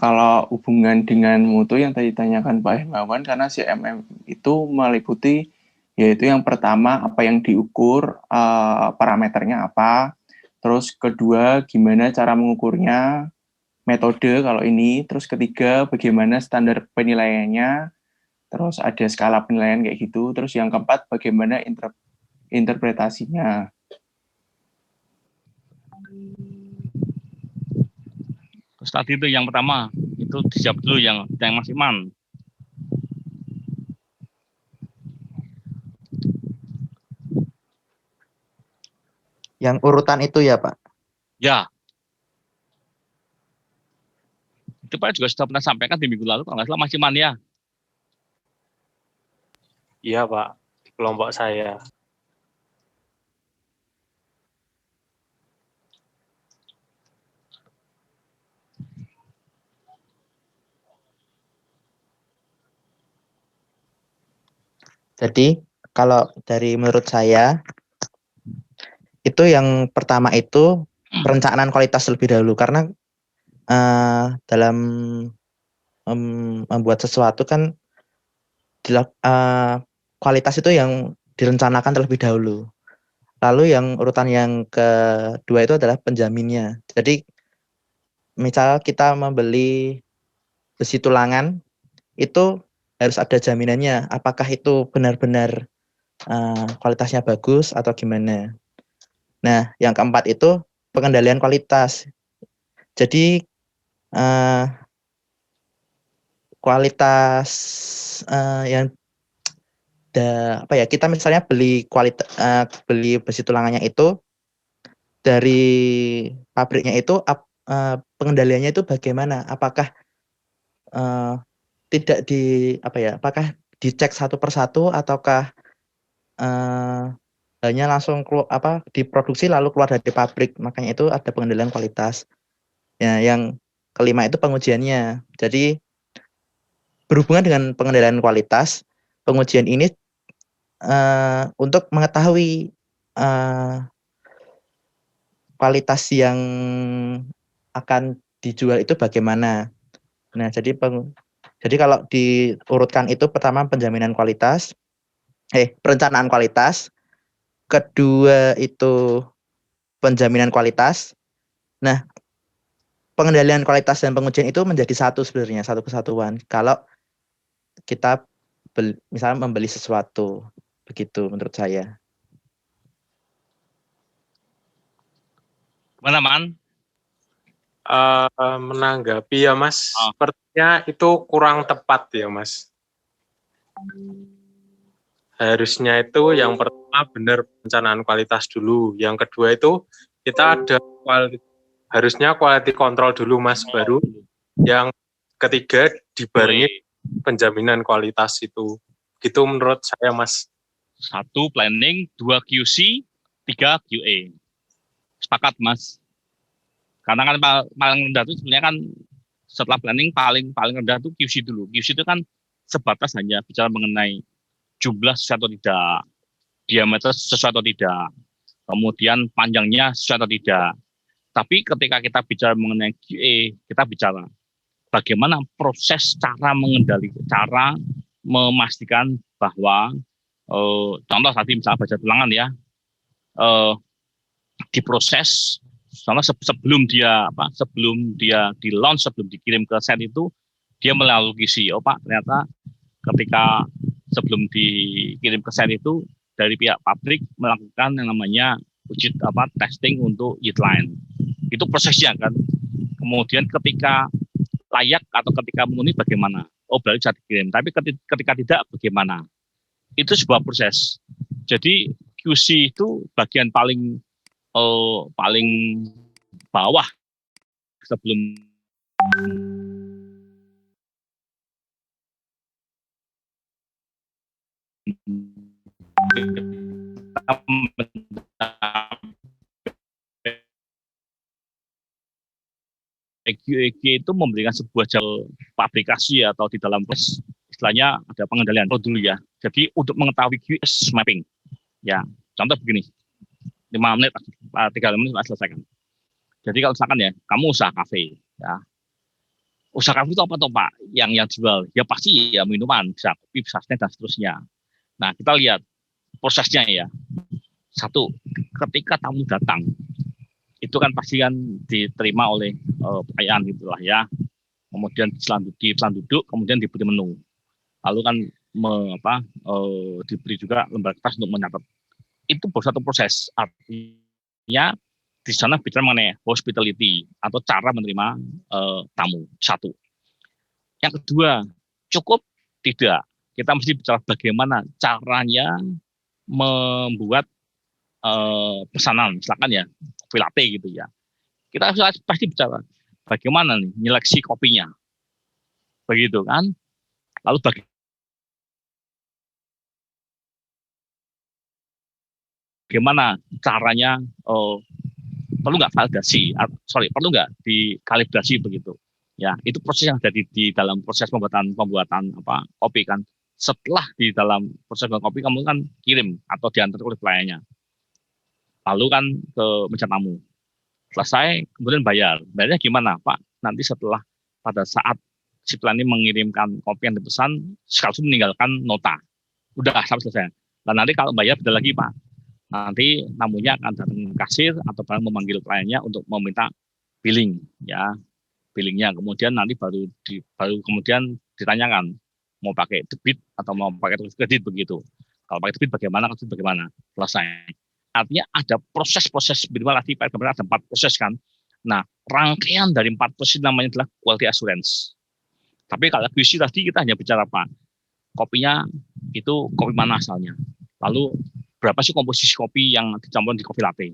Speaker 12: Kalau hubungan dengan mutu yang tadi ditanyakan Pak Hermawan, karena CMM itu meliputi yaitu yang pertama apa yang diukur, parameternya apa, terus kedua gimana cara mengukurnya, metode kalau ini, terus ketiga bagaimana standar penilaiannya, terus ada skala penilaian kayak gitu, terus yang keempat bagaimana interpretasinya.
Speaker 5: Terus tadi itu yang pertama, itu dijawab dulu yang Mas Iman.
Speaker 10: Yang urutan itu ya, Pak?
Speaker 5: Ya. Itu Pak juga sudah pernah sampaikan di minggu lalu, kalau nggak salah Mas Iman ya.
Speaker 14: Iya, Pak. Di kelompok saya.
Speaker 10: Jadi, kalau dari menurut saya, itu yang pertama itu perencanaan kualitas lebih dahulu. Karena dalam membuat sesuatu kan, kualitas itu yang direncanakan terlebih dahulu. Lalu yang urutan yang kedua itu adalah penjaminnya. Jadi, misal kita membeli besi tulangan, itu harus ada jaminannya. Apakah itu benar-benar kualitasnya bagus atau gimana. Nah, yang keempat itu pengendalian kualitas. Jadi kualitas yang kita misalnya beli besi tulangannya itu dari pabriknya itu pengendaliannya itu bagaimana? Apakah tidak apakah dicek satu persatu ataukah hanya langsung diproduksi lalu keluar dari pabrik, makanya itu ada pengendalian kualitas. Ya, yang kelima itu pengujiannya. Jadi berhubungan dengan pengendalian kualitas, pengujian ini untuk mengetahui kualitas yang akan dijual itu bagaimana. Nah, jadi kalau diurutkan itu pertama penjaminan kualitas, perencanaan kualitas, kedua itu penjaminan kualitas. Nah, pengendalian kualitas dan pengujian itu menjadi satu sebenarnya, satu kesatuan. Kalau kita misalnya membeli sesuatu, begitu menurut saya.
Speaker 5: Mana, Man?
Speaker 14: Menanggapi ya, Mas. Sepertinya itu kurang tepat ya, Mas. harusnya itu yang pertama benar perencanaan kualitas dulu. Yang kedua itu kita ada harusnya quality control dulu Mas, baru yang ketiga dibarengi penjaminan kualitas itu. Gitu menurut saya Mas.
Speaker 5: 1 planning, 2 QC, 3 QA. Sepakat Mas. Karena kan paling rendah itu sebenarnya kan setelah planning paling rendah itu QC dulu. QC itu kan sebatas hanya bicara mengenai jumlah sesuai atau tidak, diameter sesuai atau tidak, kemudian panjangnya sesuai atau tidak. Tapi ketika kita bicara mengenai QA, kita bicara bagaimana proses cara mengendalikan, cara memastikan bahwa contoh tadi misalnya baca tulangan ya, diproses, soalnya sebelum dia di launch, sebelum dikirim ke set itu dia melalui QC. Oh Pak, ternyata ketika sebelum dikirim ke set itu dari pihak pabrik melakukan yang namanya uji testing untuk yield line. Itu prosesnya kan. Kemudian ketika layak atau ketika memenuhi bagaimana? Oh berarti bisa dikirim. Tapi ketika tidak bagaimana? Itu sebuah proses. Jadi QC itu bagian paling bawah sebelum QA itu memberikan sebuah jalur fabrikasi atau di dalam proses istilahnya ada pengendalian dulu ya. Jadi untuk mengetahui QS mapping ya, contoh begini, 5 menit, 3 menit selesaikan. Jadi kalau misalkan ya, kamu usaha kafe ya, usaha kafe itu apa toh Pak? Yang jual ya pasti ya minuman, bisa kopi, bisa snack dan seterusnya. Nah kita lihat prosesnya ya. 1, ketika tamu datang itu kan pasti kan diterima oleh perayaan gitulah ya. Kemudian setelah duduk, kemudian diberi menu. Lalu kan diberi juga lembar kertas untuk mencatat. Itu baru satu proses. Artinya di sana bicara mengenai hospitality atau cara menerima tamu. 1. Yang kedua, cukup tidak. Kita mesti bicara bagaimana caranya membuat pesanan, misalkan ya kopi latte gitu ya. Kita pasti bicara bagaimana nih nyeleksi kopinya, begitu kan? Lalu bagaimana caranya perlu nggak validasi, perlu nggak dikalibrasi begitu? Ya, itu proses yang ada di dalam proses pembuatan kopi kan. Setelah di dalam proses pembuatan kopi kamu kan kirim atau diantar oleh pelayannya. Lalu kan ke meja tamu. Selesai, kemudian bayar. Bayarnya gimana, Pak? Nanti setelah pada saat si pelayan mengirimkan kopi yang dipesan, sekaligus meninggalkan nota. Udah sampai selesai. Dan nanti kalau bayar beda lagi, Pak. Nanti tamunya akan datang ke kasir atau memanggil pelayannya untuk meminta billing, ya. Billingnya. Kemudian nanti baru kemudian ditanyakan mau pakai debit atau mau pakai kredit begitu. Kalau pakai debit bagaimana, kredit bagaimana. Selesai. Artinya ada proses-proses minimal tadi ada 4 proses kan. Nah, rangkaian dari 4 proses namanya adalah quality assurance. Tapi kalau QC tadi kita hanya bicara apa? Kopinya itu kopi mana asalnya. Lalu berapa sih komposisi kopi yang dicampur di kopi latte.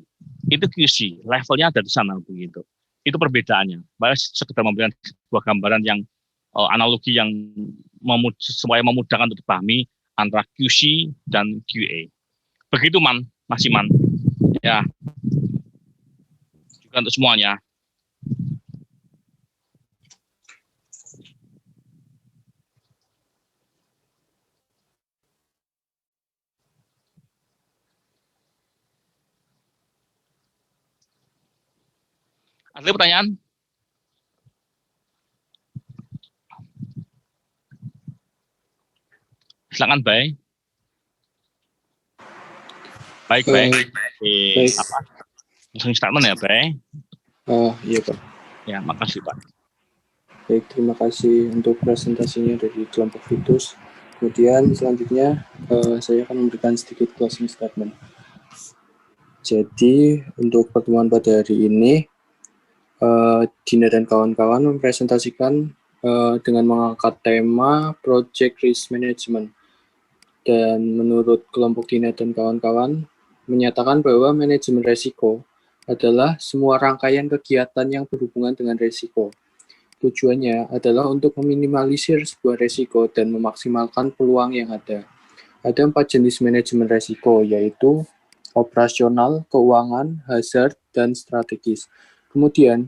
Speaker 5: Itu QC, levelnya ada di sana begitu. Itu perbedaannya. Bahkan sekedar memberikan sebuah gambaran yang analogi yang supaya memudahkan untuk dipahami antara QC dan QA. Begitu Mas Iman, ya, juga untuk semuanya. Ada pertanyaan? Silakan, Bay. Baik. Apa? Langsung statement ya, Bay?
Speaker 9: Iya, Pak.
Speaker 5: Ya, makasih, Pak.
Speaker 9: Baik, terima kasih untuk presentasinya dari kelompok Vitus. Kemudian selanjutnya saya akan memberikan sedikit closing statement. Jadi untuk pertemuan pada hari ini, Dina dan kawan-kawan mempresentasikan dengan mengangkat tema Project Risk Management. Dan menurut kelompok Dina dan kawan-kawan, menyatakan bahwa manajemen resiko adalah semua rangkaian kegiatan yang berhubungan dengan resiko. Tujuannya adalah untuk meminimalisir sebuah resiko dan memaksimalkan peluang yang ada. Ada 4 jenis manajemen resiko, yaitu operasional, keuangan, hazard, dan strategis. Kemudian,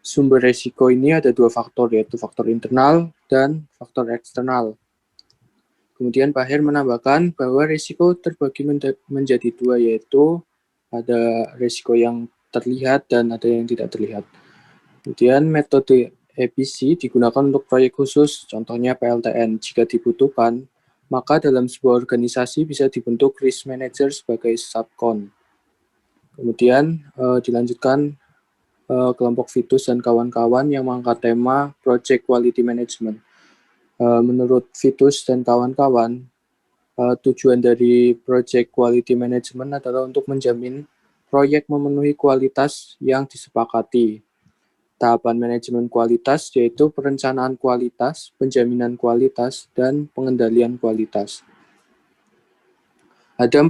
Speaker 9: sumber resiko ini ada 2 faktor, yaitu faktor internal dan faktor eksternal. Kemudian Pak Her menambahkan bahwa risiko terbagi menjadi 2, yaitu ada risiko yang terlihat dan ada yang tidak terlihat. Kemudian metode EPC digunakan untuk proyek khusus, contohnya PLTN. Jika dibutuhkan, maka dalam sebuah organisasi bisa dibentuk risk manager sebagai subkon. Kemudian dilanjutkan kelompok Vitus dan kawan-kawan yang mengangkat tema Project Quality Management. Menurut Vitus dan kawan-kawan, tujuan dari Project Quality Management adalah untuk menjamin proyek memenuhi kualitas yang disepakati. Tahapan manajemen kualitas yaitu perencanaan kualitas, penjaminan kualitas, dan pengendalian kualitas. Ada 4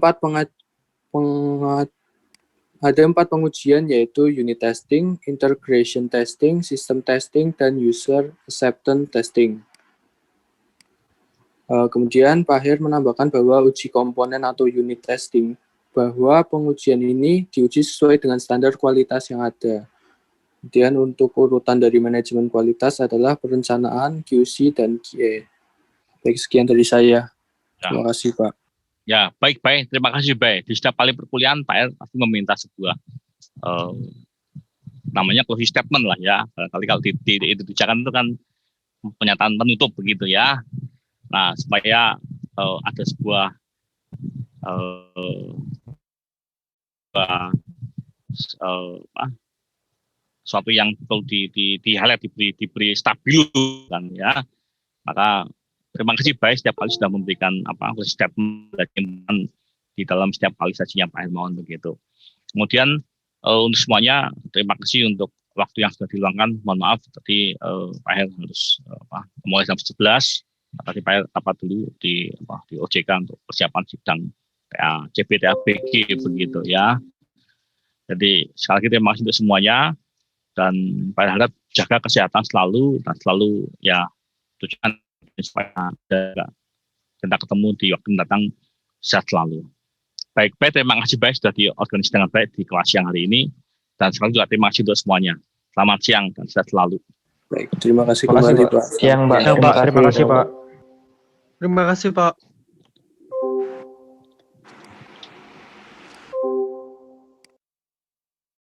Speaker 9: pengujian yaitu unit testing, integration testing, system testing, dan user acceptance testing. Kemudian Pak Her menambahkan bahwa uji komponen atau unit testing, bahwa pengujian ini diuji sesuai dengan standar kualitas yang ada. Kemudian untuk urutan dari manajemen kualitas adalah perencanaan, QC, dan QA. Baik, sekian dari saya. Terima kasih, Pak.
Speaker 5: Ya, baik. Terima kasih, baik. Di setiap kali perkuliahan, Pak R pasti meminta sebuah namanya closing statement lah ya. Kali kalau diucapkan itu kan pernyataan penutup begitu ya. Nah, supaya ada sebuah suatu yang betul di-highlight, diberi stabil kan ya. Maka terima kasih baik setiap kali sudah memberikan statement di dalam setiap kali sajinya Pak Hermawan begitu. Kemudian untuk semuanya terima kasih untuk waktu yang sudah diluangkan. Mohon maaf tadi Pak Her harus mulai jam 11. Tadi Pak Her rapat dulu di OJK untuk persiapan sidang CBTABG begitu ya. Jadi sekali lagi terima kasih untuk semuanya. Dan Pak harap jaga kesehatan selalu dan selalu ya tujuan supaya kita ketemu di waktu mendatang sehat selalu. Baik, terima kasih baik sudah diorganisasi dengan baik di kelas siang hari ini dan sekali juga terima kasih untuk semuanya. Selamat siang dan sehat selalu.
Speaker 9: Baik, terima kasih kembali Pak.
Speaker 7: Siang Pak. Terima kasih Pak.
Speaker 15: Terima kasih Pak.